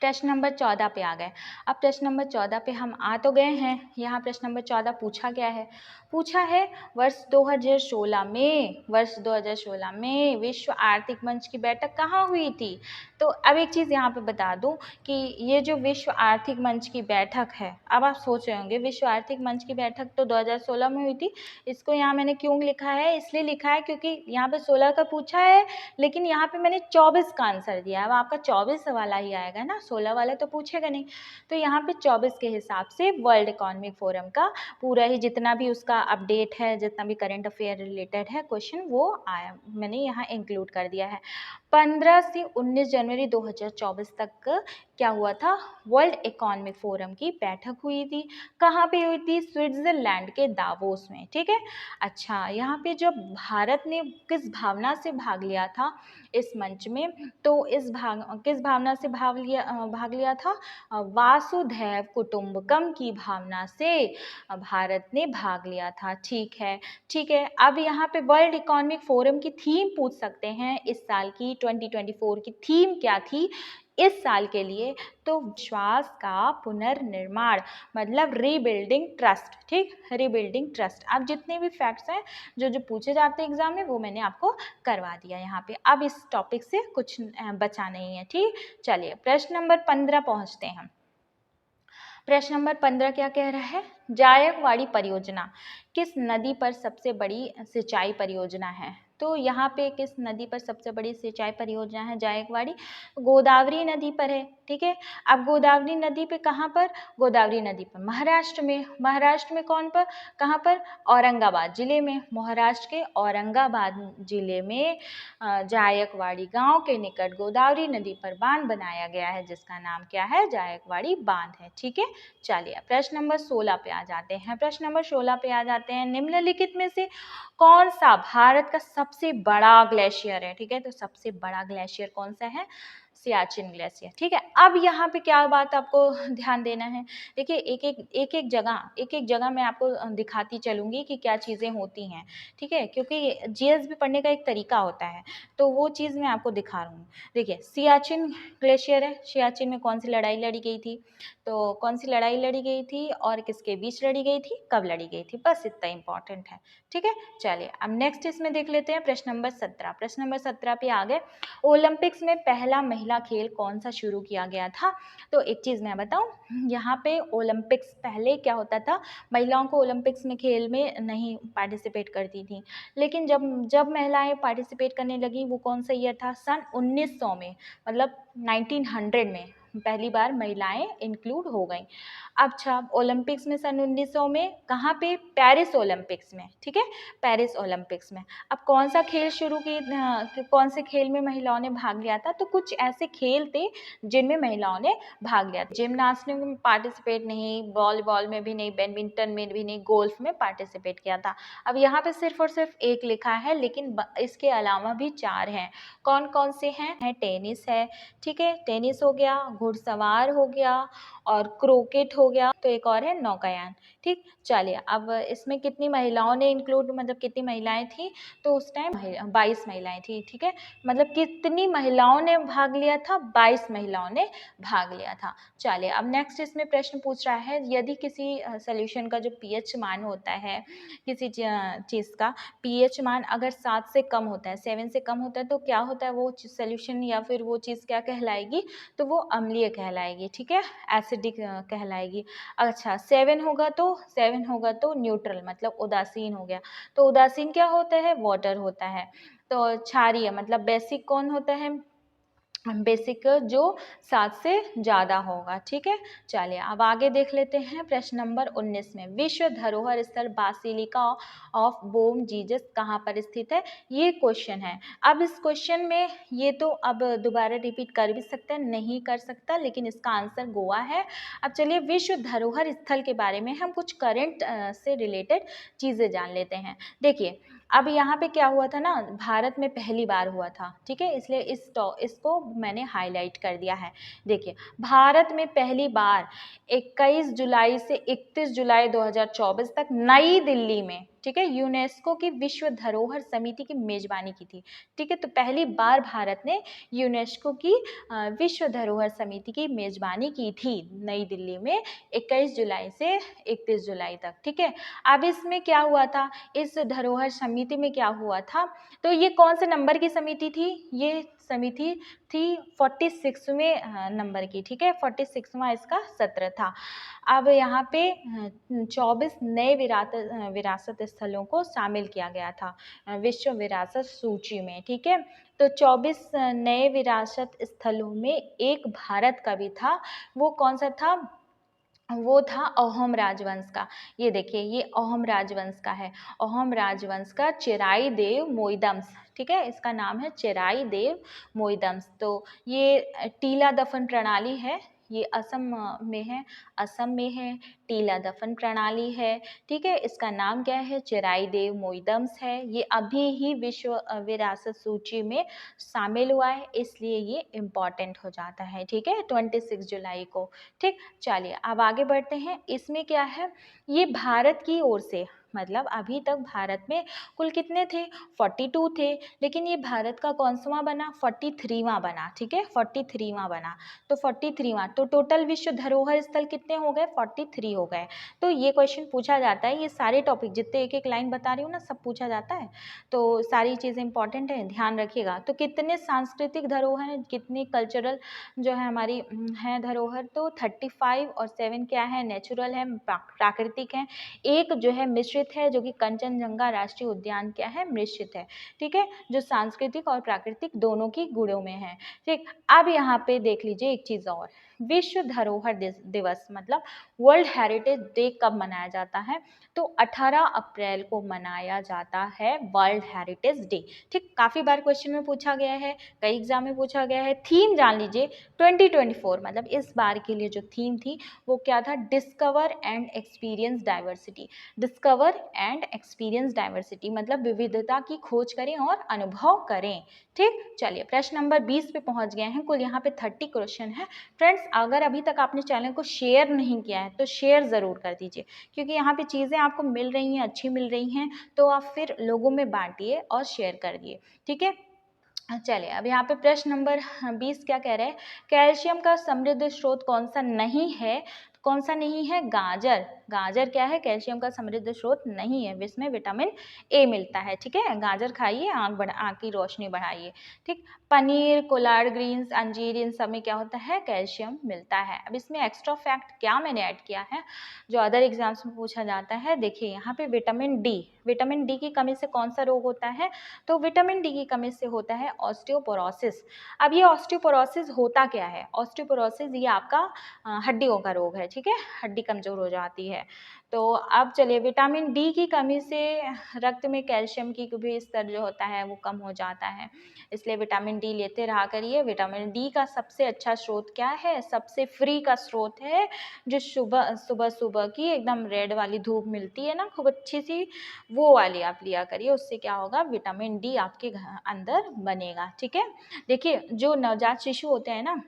प्रश्न नंबर 14 पे आ गए। अब प्रश्न नंबर 14 पे हम आ तो गए हैं। यहाँ प्रश्न नंबर 14 पूछा क्या है, पूछा है वर्ष 2016 में विश्व आर्थिक मंच की बैठक कहाँ हुई थी। तो अब एक चीज़ यहाँ पे बता दूँ कि ये जो विश्व आर्थिक मंच की बैठक है, अब आप सोच रहे होंगे विश्व आर्थिक मंच की बैठक तो 2016 में हुई थी। इसको यहाँ मैंने क्यों लिखा है, इसलिए लिखा है क्योंकि यहाँ पे 16 का पूछा है, लेकिन यहाँ पे मैंने 24 का आंसर दिया है। अब आपका 24 वाला ही आएगा ना, 16 वाला तो पूछेगा नहीं। तो यहाँ पे 24 के हिसाब से वर्ल्ड इकोनॉमिक फोरम का पूरा ही जितना भी उसका अपडेट है, जितना भी करंट अफेयर रिलेटेड है क्वेश्चन, वो आया, मैंने यहाँ इंक्लूड कर दिया है। 15 से 19 जनवरी 2024 तक क्या हुआ था, वर्ल्ड इकोनॉमिक फोरम की बैठक हुई थी। कहाँ पे हुई थी, स्विट्जरलैंड के दावोस में। ठीक है, अच्छा यहाँ पे जब भारत ने किस भावना से भाग लिया था इस मंच में, तो किस भावना से भाग लिया था, वासुधैव कुटुंबकम की भावना से भारत ने भाग लिया था। ठीक है, ठीक है। अब यहाँ पे वर्ल्ड इकोनॉमिक फोरम की थीम पूछ सकते हैं, इस साल की 2024 की थीम क्या थी, इस साल के लिए, तो विश्वास का पुनर्निर्माण मतलब रीबिल्डिंग ट्रस्ट, ठीक, रीबिल्डिंग ट्रस्ट। अब जितने भी फैक्ट्स हैं जो जो पूछे जाते हैं एग्जाम में वो मैंने आपको करवा दिया यहाँ पे। अब इस टॉपिक से कुछ बचा नहीं है, ठीक। चलिए प्रश्न नंबर 15 पहुँचते हैं। प्रश्न नंबर 15 क्या कह रहा है, जायकवाड़ी परियोजना किस नदी पर सबसे बड़ी सिंचाई परियोजना है। तो यहाँ पे किस नदी पर सबसे बड़ी सिंचाई परियोजना है जायकवाड़ी, गोदावरी नदी पर है, ठीक है। अब गोदावरी नदी पे कहाँ पर, गोदावरी नदी पर महाराष्ट्र में, महाराष्ट्र में कौन पर, कहाँ पर, औरंगाबाद जिले में, महाराष्ट्र के औरंगाबाद जिले में जायकवाड़ी गांव के निकट गोदावरी नदी पर बांध बनाया गया है जिसका नाम क्या है, जायकवाड़ी बांध है, ठीक है। चलिए प्रश्न नंबर 16 पे आ जाते हैं। प्रश्न नंबर 16 पे आ जाते हैं, निम्नलिखित में से कौन सा भारत का सबसे बड़ा ग्लेशियर है, ठीक है। तो सबसे बड़ा ग्लेशियर कौन सा है, सियाचिन ग्लेशियर, ठीक है। अब यहाँ पे क्या बात आपको ध्यान देना है, देखिए एक एक जगह मैं आपको दिखाती चलूंगी कि क्या चीज़ें होती हैं, ठीक है, क्योंकि जीएस भी पढ़ने का एक तरीका होता है, तो वो चीज़ मैं आपको दिखा रहा हूँ। देखिए सियाचिन ग्लेशियर है, सियाचिन में कौन सी लड़ाई लड़ी गई थी, तो कौन सी लड़ाई लड़ी गई थी और किसके बीच लड़ी गई थी, कब लड़ी गई थी, बस इतना इंपॉर्टेंट है, ठीक है। चलिए अब नेक्स्ट इसमें देख लेते हैं प्रश्न नंबर 17। प्रश्न नंबर 17 पे आ गए, ओलंपिक्स में पहला महिला खेल कौन सा शुरू किया गया था। तो एक चीज़ मैं बताऊं, यहाँ पे ओलंपिक्स पहले क्या होता था, महिलाओं को ओलंपिक्स में खेल में नहीं पार्टिसिपेट करती थी, लेकिन जब जब महिलाएं पार्टिसिपेट करने लगी, वो कौन सा ईयर था, सन 1900 में, मतलब 1900 में पहली बार महिलाएं इंक्लूड हो गई। अच्छा ओलंपिक्स में सन 1900 में कहाँ पे, पेरिस ओलंपिक्स में, ठीक है, पेरिस ओलंपिक्स में। अब कौन सा खेल शुरू की, कौन से खेल में महिलाओं ने भाग लिया था, तो कुछ ऐसे खेल थे जिनमें महिलाओं ने भाग लिया था। जिम्नास्टिक में पार्टिसिपेट नहीं, वॉलीबॉल में भी नहीं, बैडमिंटन में भी नहीं, गोल्फ में पार्टिसिपेट किया था। अब यहाँ पे सिर्फ और सिर्फ एक लिखा है, लेकिन इसके अलावा भी 4 हैं। कौन कौन से हैं, टेनिस है, ठीक है, टेनिस हो गया, घुड़सवार हो गया और क्रिकेट हो गया, तो एक और है नौकायान, ठीक। चलिए अब इसमें कितनी महिलाओं ने इंक्लूड, मतलब कितनी महिलाएं थी, तो उस टाइम 22 महिलाएं थी, ठीक है। मतलब कितनी महिलाओं ने भाग लिया था, 22 महिलाओं ने भाग लिया था। चलिए अब नेक्स्ट इसमें प्रश्न पूछ रहा है, यदि किसी सोल्यूशन का जो पीएच मान होता है, किसी चीज़ का पीएच मान अगर 7 से कम होता है, 7 से कम होता है, तो क्या होता है, वो सोल्यूशन या फिर वो चीज़ क्या कहलाएगी, तो वो अम्लीय कहलाएगी, ठीक है, एसिडिक कहलाएगी। अच्छा 7 होगा तो न्यूट्रल मतलब उदासीन हो गया, तो उदासीन क्या होता है, वाटर होता है। तो क्षारीय मतलब बेसिक कौन होता है, बेसिक जो 7 से ज़्यादा होगा, ठीक है। चलिए अब आगे देख लेते हैं प्रश्न नंबर 19 में, विश्व धरोहर स्थल बासिलिका ऑफ बोम जीसस कहाँ पर स्थित है, ये क्वेश्चन है। अब इस क्वेश्चन में ये तो अब दोबारा रिपीट कर भी सकता है, नहीं कर सकता, लेकिन इसका आंसर गोवा है। अब चलिए विश्व धरोहर स्थल के बारे में हम कुछ करंट से रिलेटेड चीज़ें जान लेते हैं। देखिए अब यहाँ पे क्या हुआ था ना, भारत में पहली बार हुआ था, ठीक है, इसलिए इसको मैंने हाईलाइट कर दिया है। देखिए भारत में पहली बार 21 जुलाई से 31 जुलाई 2024 तक नई दिल्ली में, ठीक है, यूनेस्को की विश्व धरोहर समिति की मेजबानी की थी, ठीक है। तो पहली बार भारत ने यूनेस्को की विश्व धरोहर समिति की मेजबानी की थी नई दिल्ली में 21 जुलाई से 31 जुलाई तक, ठीक है। अब इसमें क्या हुआ था, इस धरोहर समिति में क्या हुआ था, तो ये कौन से नंबर की समिति थी, ये समिति थी 46वें नंबर की, ठीक है, 46वां इसका सत्र था। अब यहाँ पे 24 नए विरासत स्थलों को शामिल किया गया था विश्व विरासत सूची में, ठीक है। तो 24 नए विरासत स्थलों में एक भारत का भी था, वो कौन सा था, वो था अहोम राजवंश का। ये देखिए ये अहोम राजवंश का है, अहोम राजवंश का चिराई देव मोइदम्स, ठीक है, इसका नाम है चिराई देव मोइदम्स। तो ये टीला दफन प्रणाली है, ये असम में है, असम में है, टीला दफन प्रणाली है, ठीक है, इसका नाम क्या है, चिराई देव मोइदम्स है। ये अभी ही विश्व विरासत सूची में शामिल हुआ है, इसलिए ये इम्पॉर्टेंट हो जाता है, ठीक है, 26 जुलाई को, ठीक। चलिए अब आगे बढ़ते हैं, इसमें क्या है, ये भारत की ओर से, मतलब अभी तक भारत में कुल कितने थे, 42 थे, लेकिन ये भारत का कौनसवां बना, 43वां बना, ठीक है, 43वां बना। तो 43वां, तो टोटल विश्व धरोहर स्थल कितने हो गए, 43 हो गए। तो ये क्वेश्चन पूछा जाता है, ये सारे टॉपिक जितने एक एक लाइन बता रही हूँ ना, सब पूछा जाता है, तो सारी चीज़ें इंपॉर्टेंट है, ध्यान रखिएगा। तो कितने सांस्कृतिक धरोहर, कितनी कल्चरल जो है हमारी है धरोहर, तो 35 और 7 क्या है, नेचुरल है, प्राकृतिक है, एक जो है मिश्रित है, जो कि कंचनजंगा राष्ट्रीय उद्यान क्या है, मिश्रित है, ठीक है, जो सांस्कृतिक और प्राकृतिक दोनों की गुणों में है, ठीक। अब यहाँ पे देख लीजिए एक चीज़ और, विश्व धरोहर दिवस मतलब वर्ल्ड हेरिटेज डे कब मनाया जाता है, तो 18 अप्रैल को मनाया जाता है वर्ल्ड हेरिटेज डे, ठीक। काफ़ी बार क्वेश्चन में पूछा गया है, कई एग्जाम में पूछा गया है। थीम जान लीजिए 2024, मतलब इस बार के लिए जो थीम थी वो क्या था, discover and experience diversity. Discover and experience diversity मतलब विविधता की खोज करें और अनुभव करें, ठीक। चलिए प्रश्न नंबर 20 पे पहुंच गए हैं, कुल यहाँ पे 30 क्वेश्चन है। फ्रेंड्स अगर अभी तक आपने चैनल को शेयर नहीं किया है तो शेयर ज़रूर कर दीजिए, क्योंकि यहाँ पे चीज़ें आपको मिल रही हैं, अच्छी मिल रही हैं, तो आप फिर लोगों में बांटिए और शेयर कर दिए, ठीक है। चलिए अब यहाँ पे प्रश्न नंबर 20 क्या कह रहे हैं, कैल्शियम का समृद्ध स्रोत कौन सा नहीं है, कौन सा नहीं है, गाजर। गाजर क्या है, कैल्शियम का समृद्ध स्रोत नहीं है, इसमें विटामिन ए मिलता है, ठीक है। गाजर खाइए, आँख की रोशनी बढ़ाइए, ठीक। पनीर, कोलार्ड ग्रीन्स, अंजीर, इन सब में क्या होता है, कैल्शियम मिलता है। अब इसमें एक्स्ट्रा फैक्ट क्या मैंने ऐड किया है, जो अदर एग्जाम्स में पूछा जाता है, देखिए यहाँ पे विटामिन डी की कमी से कौन सा रोग होता है, तो विटामिन डी की कमी से होता है ऑस्टियोपोरोसिस। अब ये ऑस्टियोपोरोसिस होता क्या है, ऑस्टियोपोरोसिस ये आपका हड्डियों का रोग है, ठीक है, हड्डी कमजोर हो जाती है। तो अब चलिए विटामिन डी की कमी से रक्त में कैल्शियम की भी स्तर जो होता है वो कम हो जाता है, इसलिए विटामिन डी लेते रहा करिए। विटामिन डी का सबसे अच्छा स्रोत क्या है, सबसे फ्री का स्रोत है जो सुबह सुबह सुबह की एकदम रेड वाली धूप मिलती है ना, खूब अच्छी सी, वो वाली आप लिया करिए, उससे क्या होगा, विटामिन डी आपके अंदर बनेगा, ठीक है। देखिए जो नवजात शिशु होते हैं ना,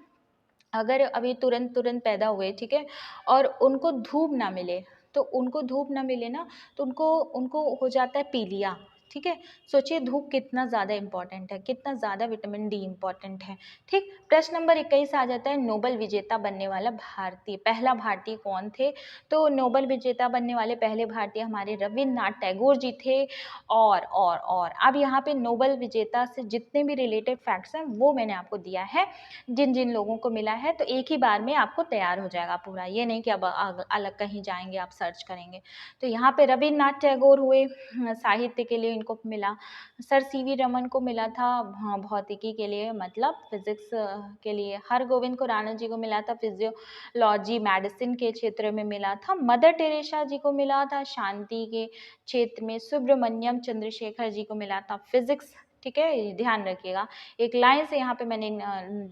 अगर अभी तुरंत तुरंत पैदा हुए, ठीक है, और उनको धूप ना मिले, तो उनको धूप ना मिले ना, तो उनको उनको हो जाता है पीलिया, ठीक है। सोचिए धूप कितना ज़्यादा इंपॉर्टेंट है, कितना ज़्यादा विटामिन डी इंपॉर्टेंट है, ठीक। प्रश्न नंबर 21 आ जाता है, नोबेल विजेता बनने वाला पहला भारतीय कौन थे, तो नोबेल विजेता बनने वाले पहले भारतीय हमारे रविन्द्रनाथ टैगोर जी थे। और अब यहाँ पे नोबेल विजेता से जितने भी रिलेटेड फैक्ट्स हैं वो मैंने आपको दिया है, जिन जिन लोगों को मिला है, तो एक ही बार में आपको तैयार हो जाएगा पूरा, ये नहीं कि अब अलग कहीं जाएंगे आप सर्च करेंगे। तो यहाँ पे रविन्द्रनाथ टैगोर हुए, साहित्य के लिए इनको मिला। सर सीवी रमन को मिला था भौतिकी के लिए, मतलब फिजिक्स के लिए। हरगोविंद खुराना जी को मिला था फिजियोलॉजी मेडिसिन के क्षेत्र में मिला था। मदर टेरेसा जी को मिला था शांति के क्षेत्र में। सुब्रमण्यम चंद्रशेखर जी को मिला था फिजिक्स, ठीक है, ध्यान रखिएगा, एक लाइन से यहाँ पे मैंने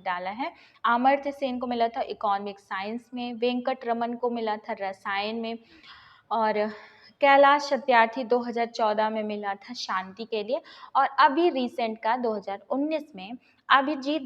डाला है। अमर्त्य सेन को मिला था इकोनॉमिक साइंस में। वेंकट रमन को मिला था रसायन में। और कैलाश सत्यार्थी 2014 में मिला था शांति के लिए। और अभी रिसेंट का 2019 में अभिजीत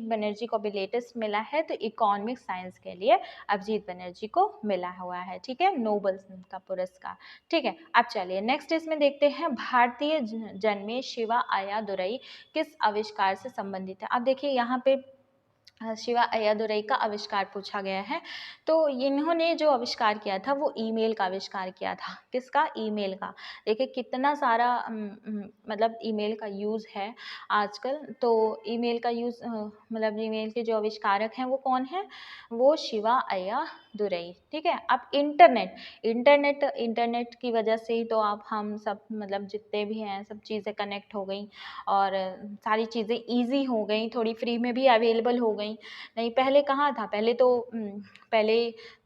बनर्जी को भी लेटेस्ट मिला है, तो इकोनॉमिक साइंस के लिए अभिजीत बनर्जी को मिला हुआ है, ठीक है, नोबेल का पुरस्कार, ठीक है। अब चलिए नेक्स्ट इसमें देखते हैं, भारतीय जन्मे शिवा अय्यादुरई किस आविष्कार से संबंधित है। अब देखिए यहाँ पे शिवा अय्यादुरई का आविष्कार पूछा गया है, तो इन्होंने जो आविष्कार किया था वो ईमेल का आविष्कार किया था। किसका, ईमेल का। देखिए कितना सारा मतलब ईमेल का यूज़ है आजकल, तो ईमेल का यूज़ मतलब ईमेल के जो आविष्कारक हैं वो कौन है, वो शिवा अय्यादुरई, ठीक है। अब इंटरनेट की वजह से ही तो आप हम सब मतलब जितने भी हैं सब चीज़ें कनेक्ट हो गई, और सारी चीज़ें ईजी हो गई, थोड़ी फ्री में भी अवेलेबल हो गई। नहीं पहले कहाँ था, पहले तो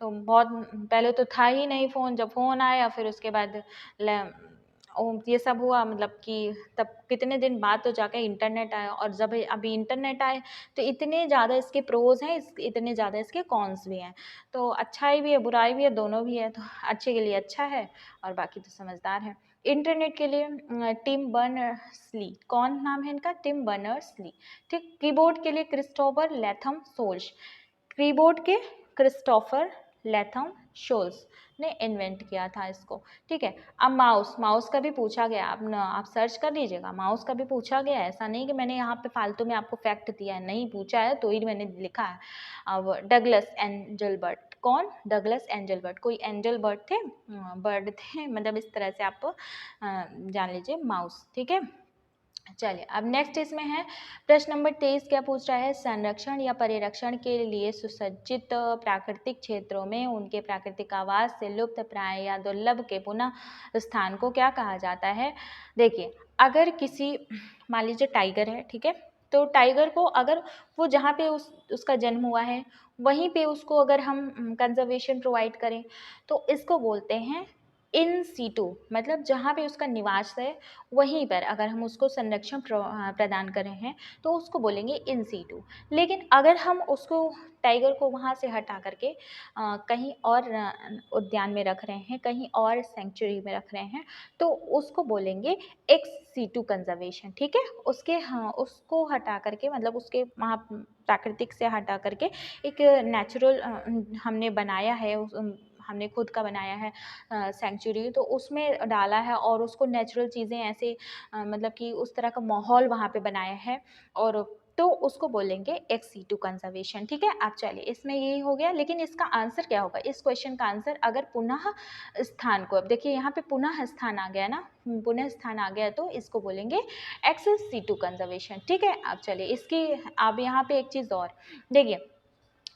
बहुत पहले तो था ही नहीं फ़ोन, जब फ़ोन आया फिर उसके बाद ये सब हुआ, मतलब कि तब कितने दिन बाद तो जाकर इंटरनेट आया, और जब अभी इंटरनेट आए तो इतने ज़्यादा इसके प्रोज हैं, इतने ज़्यादा इसके कॉन्स भी हैं। तो अच्छाई भी है बुराई भी है, दोनों भी है, तो अच्छे के लिए अच्छा है और बाकी तो समझदार है। इंटरनेट के लिए टिम बर्नर्स-ली, कौन नाम है इनका, टिम बर्नर्स-ली, ठीक। कीबोर्ड के लिए क्रिस्टोफर लेथम सोल्स, कीबोर्ड के क्रिस्टोफर लेथम शोल्स, ने इन्वेंट किया था इसको, ठीक है। अब माउस, माउस का भी पूछा गया, आप सर्च कर लीजिएगा, माउस का भी पूछा गया है, ऐसा नहीं कि मैंने यहाँ पे फालतू में आपको फैक्ट दिया है, नहीं पूछा है तो ही मैंने लिखा है। अब डगलस एंजलबर्ट, कौन? डगलस एंजलबर्ट, कोई एंजल बर्ड थे, बर्ड थे, मतलब इस तरह से आप जान लीजिए माउस, ठीक है। चलिए अब नेक्स्ट इसमें है प्रश्न नंबर 23, क्या पूछ रहा है? संरक्षण या परिरक्षण के लिए सुसज्जित प्राकृतिक क्षेत्रों में उनके प्राकृतिक आवास से लुप्त प्राय या दुर्लभ के पुनः स्थान को क्या कहा जाता है? देखिए, अगर किसी, मान लीजिए टाइगर है, ठीक है, तो टाइगर को अगर वो जहाँ पे उसका जन्म हुआ है वहीं पे उसको अगर हम कंजर्वेशन प्रोवाइड करें तो इसको बोलते हैं इन सीटू, मतलब जहाँ पे उसका निवास है वहीं पर अगर हम उसको संरक्षण प्रदान कर रहे हैं तो उसको बोलेंगे इन सीटू। लेकिन अगर हम उसको, टाइगर को वहाँ से हटा करके कहीं और उद्यान में रख रहे हैं, कहीं और सेंचुरी में रख रहे हैं, तो उसको बोलेंगे एक्स सीटू कंजर्वेशन, ठीक है। उसके, हाँ, उसको हटा करके, मतलब उसके वहाँ प्राकृतिक से हटा करके एक नेचुरल हमने बनाया है, हमने खुद का बनाया है सेंचुरी, तो उसमें डाला है और उसको नेचुरल चीज़ें ऐसे मतलब कि उस तरह का माहौल वहाँ पे बनाया है, और तो उसको बोलेंगे एक्स सीटू कंजर्वेशन, ठीक है। अब चलिए, इसमें यही हो गया, लेकिन इसका आंसर क्या होगा? इस क्वेश्चन का आंसर, अगर पुनः स्थान को, अब देखिए यहाँ पे पुनः स्थान आ गया ना, पुनः स्थान आ गया, तो इसको बोलेंगे एक्स सीटू कंजर्वेशन, ठीक है। अब चलिए इसकी, अब यहाँ पे एक चीज़ और देखिए,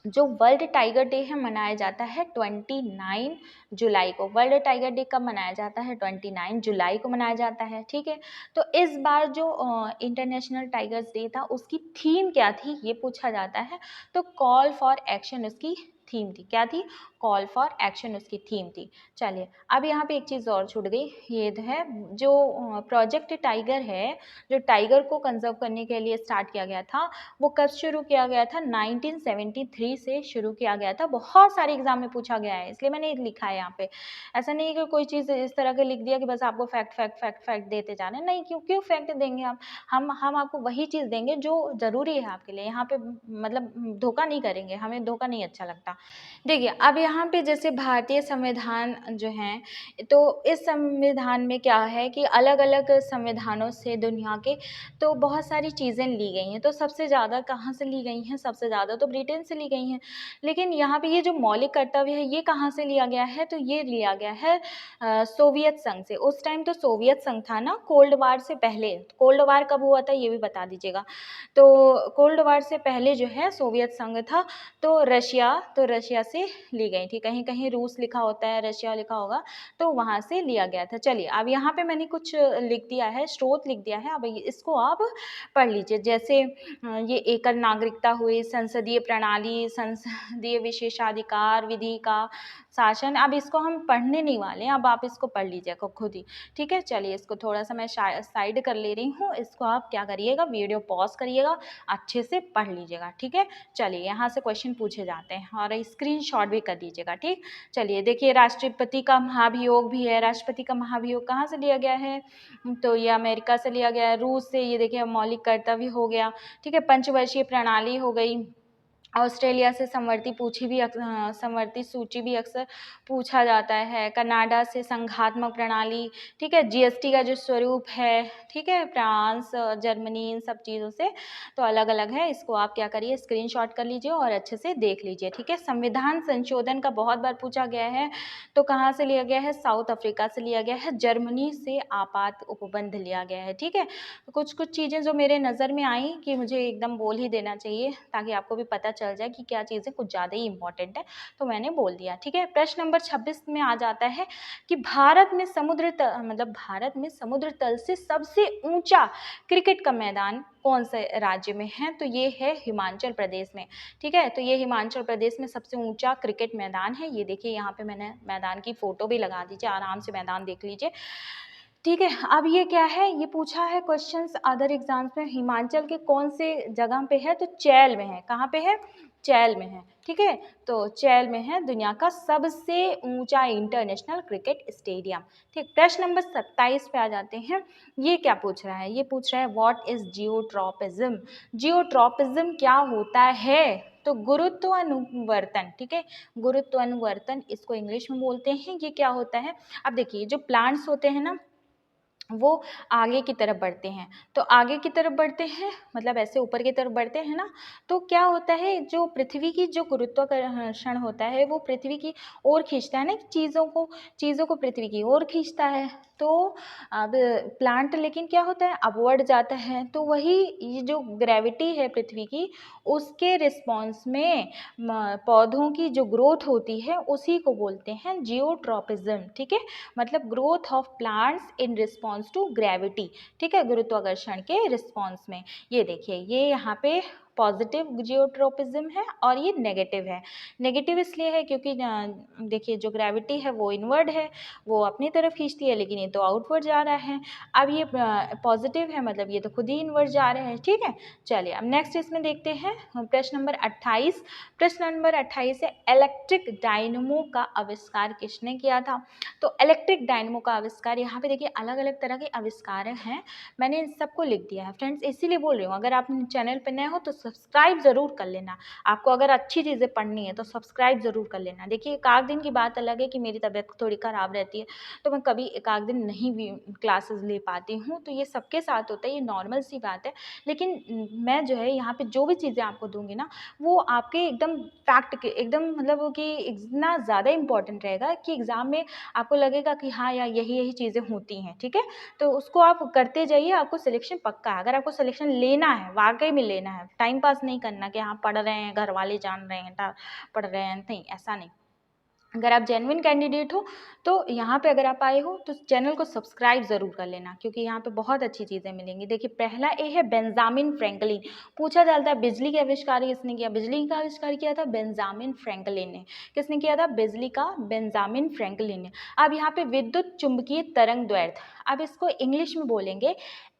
जो वर्ल्ड टाइगर डे है मनाया जाता है 29 जुलाई को। वर्ल्ड टाइगर डे कब मनाया जाता है? 29 जुलाई को मनाया जाता है, ठीक है। तो इस बार जो इंटरनेशनल टाइगर्स डे था उसकी थीम क्या थी ये पूछा जाता है, तो कॉल फॉर एक्शन उसकी थीम थी। क्या थी? कॉल फॉर एक्शन उसकी थीम थी। चलिए अब यहाँ पे एक चीज़ और छूट गई, ये है जो प्रोजेक्ट टाइगर है, जो टाइगर को कंजर्व करने के लिए स्टार्ट किया गया था, वो कब शुरू किया गया था? 1973 से शुरू किया गया था। बहुत सारे एग्जाम में पूछा गया है, इसलिए मैंने लिखा है यहाँ पे। ऐसा नहीं है कि कोई चीज़ इस तरह के लिख दिया कि बस आपको फैक्ट फैक्ट फैक्ट फैक्ट देते जाना, नहीं। क्यों फैक्ट देंगे हम आपको वही चीज़ देंगे जो ज़रूरी है आपके लिए। यहाँ पे मतलब धोखा नहीं करेंगे, हमें धोखा नहीं अच्छा लगता। देखिए अब यहाँ पे जैसे भारतीय संविधान जो है, तो इस संविधान में क्या है कि अलग अलग संविधानों से दुनिया के तो बहुत सारी चीज़ें ली गई हैं। तो सबसे ज़्यादा कहाँ से ली गई हैं? सबसे ज़्यादा तो ब्रिटेन से ली गई हैं। लेकिन यहाँ पे ये जो मौलिक कर्तव्य है ये कहाँ से लिया गया है? तो ये लिया गया है सोवियत संघ से। उस टाइम तो सोवियत संघ था ना, कोल्ड वार से पहले। कोल्ड वार कब हुआ था ये भी बता दीजिएगा। तो कोल्ड वार से पहले जो है सोवियत संघ था, तो रशिया से ली गई थी। कहीं कहीं रूस लिखा होता है, रशिया लिखा होगा, तो वहाँ से लिया गया था। चलिए अब यहाँ पे मैंने कुछ लिख दिया है, स्रोत लिख दिया है, अब इसको आप पढ़ लीजिए। जैसे ये एकल नागरिकता हुई, संसदीय प्रणाली, संसदीय विशेषाधिकार, विधि का शासन। अब इसको हम पढ़ने नहीं वाले हैं, अब आप इसको पढ़ लीजिएगा खुद ही, ठीक है। चलिए इसको थोड़ा सा मैं साइड कर ले रही हूँ, इसको आप क्या करिएगा, वीडियो पॉज करिएगा, अच्छे से पढ़ लीजिएगा, ठीक है। चलिए यहाँ से क्वेश्चन पूछे जाते हैं और स्क्रीनशॉट भी कर दीजिएगा, ठीक। चलिए देखिए, राष्ट्रपति का महाभियोग भी है। राष्ट्रपति का महाभियोग कहाँ से लिया गया है? तो ये अमेरिका से लिया गया है, रूस से। ये देखिए मौलिक कर्तव्य हो गया, ठीक है। पंचवर्षीय प्रणाली हो गई। ऑस्ट्रेलिया से संवर्ती सूची भी अक्सर पूछा जाता है। कनाडा से संघात्मक प्रणाली, ठीक है। जीएसटी का जो स्वरूप है, ठीक है, फ्रांस, जर्मनी, इन सब चीज़ों से तो अलग अलग है। इसको आप क्या करिए, स्क्रीनशॉट कर लीजिए और अच्छे से देख लीजिए, ठीक है। संविधान संशोधन का बहुत बार पूछा गया है, तो कहाँ से लिया गया है? साउथ अफ्रीका से लिया गया है। जर्मनी से आपात उपबंध लिया गया है, ठीक है। कुछ चीज़ें जो मेरे नज़र में आई कि मुझे एकदम बोल ही देना चाहिए ताकि आपको भी पता चल जाए कि क्या चीज़ें कुछ ज़्यादा ही इंपॉर्टेंट है, तो मैंने बोल दिया, ठीक है। प्रश्न नंबर 26 में आ जाता है कि भारत में समुद्र तल से सबसे ऊंचा क्रिकेट का मैदान कौन से राज्य में है? तो ये है हिमाचल प्रदेश में, ठीक है। तो ये हिमाचल प्रदेश में सबसे ऊंचा क्रिकेट मैदान है। ये देखिए यहाँ पे मैंने मैदान की फोटो भी लगा दीजिए, आराम से मैदान देख लीजिए, ठीक है। अब ये क्या है, ये पूछा है क्वेश्चंस अदर एग्जाम्स में, हिमाचल के कौन से जगह पे है? तो चैल में है। कहाँ पे है? चैल में है, ठीक है। तो चैल में है दुनिया का सबसे ऊंचा इंटरनेशनल क्रिकेट स्टेडियम, ठीक। प्रश्न नंबर 27 पे आ जाते हैं। ये क्या पूछ रहा है? ये पूछ रहा है व्हाट इज जियोट्रॉपिज्म। जियोट्रॉपिज्म क्या होता है? तो गुरुत्वानुवर्तन, ठीक है, गुरुत्वानुवर्तन इसको इंग्लिश में बोलते हैं। ये क्या होता है, अब देखिए जो प्लांट्स होते हैं ना वो आगे की तरफ बढ़ते हैं, तो आगे की तरफ बढ़ते हैं मतलब ऐसे ऊपर की तरफ बढ़ते हैं ना, तो क्या होता है जो पृथ्वी की जो गुरुत्वाकर्षण होता है वो पृथ्वी की ओर खींचता है ना, चीज़ों को पृथ्वी की ओर खींचता है। तो अब प्लांट लेकिन क्या होता है अपवर्ड जाता है, तो वही ये जो ग्रेविटी है पृथ्वी की उसके रिस्पॉन्स में पौधों की जो ग्रोथ होती है उसी को बोलते हैं जियोट्रॉपिज्म, ठीक है, मतलब growth of plants in response to gravity, ठीक है, गुरुत्वाकर्षण के रिस्पॉन्स में। ये देखिए ये यहाँ पे पॉजिटिव जियोट्रोपिज्म है और ये नेगेटिव है। नेगेटिव इसलिए है क्योंकि देखिए जो ग्रेविटी है वो इनवर्ड है, वो अपनी तरफ खींचती है, लेकिन ये तो आउटवर्ड जा रहा है। अब ये पॉजिटिव है मतलब ये तो खुद ही इनवर्ड जा रहे हैं, ठीक है। चलिए अब नेक्स्ट इसमें देखते हैं प्रश्न नंबर 28। प्रश्न नंबर 28 है इलेक्ट्रिक डायनमो का आविष्कार किसने किया था। तो इलेक्ट्रिक डायनमो का आविष्कार, यहाँ पे देखिए अलग अलग तरह के आविष्कार हैं, मैंने इन सबको लिख दिया है फ्रेंड्स, इसीलिए बोल रही हूँ अगर आप चैनल पर नए हो तो सब्सक्राइब ज़रूर कर लेना। आपको अगर अच्छी चीज़ें पढ़नी है तो सब्सक्राइब ज़रूर कर लेना। देखिए एक आध दिन की बात अलग है कि मेरी तबीयत थोड़ी ख़राब रहती है तो मैं कभी एक आध दिन नहीं भी क्लासेस ले पाती हूँ, तो ये सबके साथ होता है, ये नॉर्मल सी बात है। लेकिन मैं जो है यहाँ पे जो भी चीज़ें आपको दूंगी ना वो आपके एकदम फैक्ट के एकदम मतलब कि इतना ज़्यादा इंपॉर्टेंट रहेगा कि एग्ज़ाम में आपको लगेगा कि हाँ यार यही चीज़ें होती हैं, ठीक है। तो उसको आप करते जाइए, आपको सिलेक्शन पक्का है। अगर आपको सिलेक्शन लेना है, वाकई में लेना है, टाइम पास नहीं करना कि हाँ पढ़ रहे हैं घर वाले जान रहे हैं पढ़ रहे हैं, नहीं ऐसा नहीं। अगर आप जेन्युइन कैंडिडेट हो तो यहाँ पे अगर आप आए हो तो चैनल को सब्सक्राइब ज़रूर कर लेना, क्योंकि यहाँ पे बहुत अच्छी चीज़ें मिलेंगी। देखिए पहला ए है बेंजामिन फ्रैंकलिन, पूछा जाता है बिजली के आविष्कार किसने किया। बिजली का आविष्कार किया था बेंजामिन फ्रैंकलिन ने। किसने किया था बिजली का, बेंजामिन फ्रैंकलिन ने। अब यहाँ पे विद्युत चुंबकीय तरंग दैर्ध्य, अब इसको इंग्लिश में बोलेंगे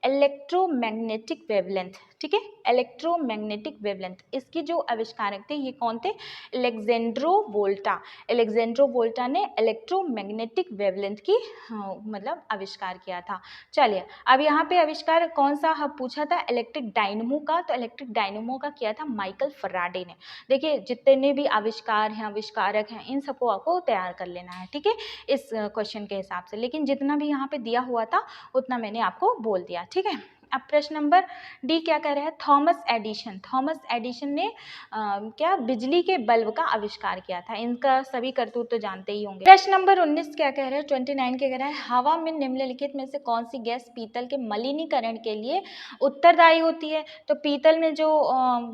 इलेक्ट्रोमैग्नेटिक वेवलेंथ, ठीक है, इलेक्ट्रोमैग्नेटिक वेवलेंथ। इसकी जो आविष्कारक थे ये कौन थे, एलेक्जेंड्रो वोल्टा। एलेक्जेंड्रो वोल्टा ने इलेक्ट्रोमैग्नेटिक वेवलेंथ की मतलब आविष्कार किया था। चलिए अब यहाँ पे आविष्कार कौन सा पूछा था, इलेक्ट्रिक डायनमो का, तो इलेक्ट्रिक डायनमो का किया था माइकल फराडे ने। देखिए जितने भी आविष्कार हैं आविष्कारक हैं इन सबको आपको तैयार कर लेना है, ठीक है, इस क्वेश्चन के हिसाब से। लेकिन जितना भी यहाँ पे दिया हुआ था उतना मैंने आपको बोल दिया, ठीक है। अब प्रश्न नंबर डी क्या कह रहा है, थॉमस एडिशन। थॉमस एडिशन ने क्या बिजली के बल्ब का आविष्कार किया था। इनका सभी करतूत तो जानते ही होंगे। प्रश्न नंबर 19 क्या कह रहा है, 29 क्या कह रहा है, हवा में निम्नलिखित में से कौन सी गैस पीतल के मलिनीकरण के लिए उत्तरदायी होती है। तो पीतल में जो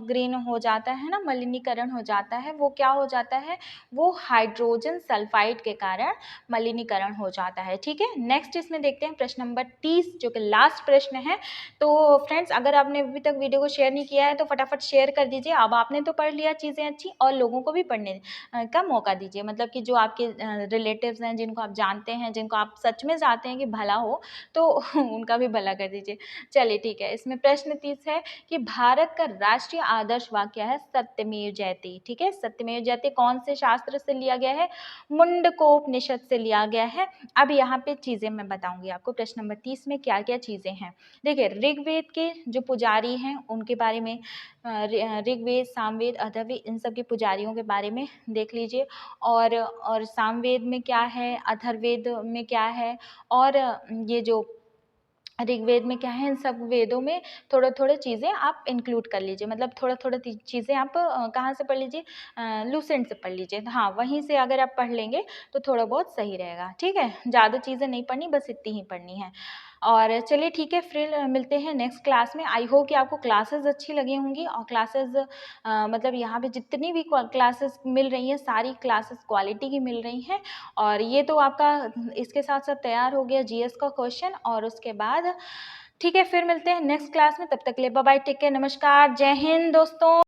ग्रीन हो जाता है ना, मलिनीकरण हो जाता है, वो क्या हो जाता है, वो हाइड्रोजन सल्फाइड के कारण मलिनीकरण हो जाता है, ठीक है। नेक्स्ट इसमें देखते हैं प्रश्न नंबर 30 जो कि लास्ट प्रश्न है। तो फ्रेंड्स अगर आपने अभी तक वीडियो को शेयर नहीं किया है तो फटाफट शेयर कर दीजिए। अब आपने तो पढ़ लिया चीज़ें अच्छी, और लोगों को भी पढ़ने का मौका दीजिए, मतलब कि जो आपके रिलेटिव्स हैं, जिनको आप जानते हैं, जिनको आप सच में चाहते हैं कि भला हो, तो उनका भी भला कर दीजिए। चलिए ठीक है, इसमें प्रश्न 30 है कि भारत का राष्ट्रीय आदर्श वाक्य है सत्यमेव जयते, ठीक है। सत्यमेव जयते कौन से शास्त्र से लिया गया है, मुंडकोपनिषद से लिया गया है। अब यहाँ पे चीज़ें मैं बताऊंगी आपको प्रश्न नंबर 30 में क्या क्या चीज़ें हैं। देखिए ऋग्वेद के जो पुजारी हैं उनके बारे में, ऋग्वेद सामवेद अथर्ववेद इन सब के पुजारियों के बारे में देख लीजिए, और सामवेद में क्या है, अथर्ववेद में क्या है, और ये जो ऋग्वेद में क्या है, इन सब वेदों में थोड़े थोड़े चीज़ें आप इंक्लूड कर लीजिए, मतलब थोड़ा थोड़ा चीज़ें आप कहाँ से पढ़ लीजिए, लूसेंट से पढ़ लीजिए। हाँ वहीं से अगर आप पढ़ लेंगे तो थोड़ा बहुत सही रहेगा, ठीक है। ज़्यादा चीज़ें नहीं पढ़नी, बस इतनी ही पढ़नी है। और चलिए ठीक है, फिर मिलते हैं नेक्स्ट क्लास में। आई होप कि आपको क्लासेस अच्छी लगी होंगी, और क्लासेस मतलब यहाँ पे जितनी भी क्लासेस मिल रही हैं सारी क्लासेस क्वालिटी की मिल रही हैं। और ये तो आपका इसके साथ साथ तैयार हो गया जीएस का क्वेश्चन, और उसके बाद ठीक है फिर मिलते हैं नेक्स्ट क्लास में। तब तक के लिए बाय बाय, टेक केयर, नमस्कार, जय हिंद दोस्तों।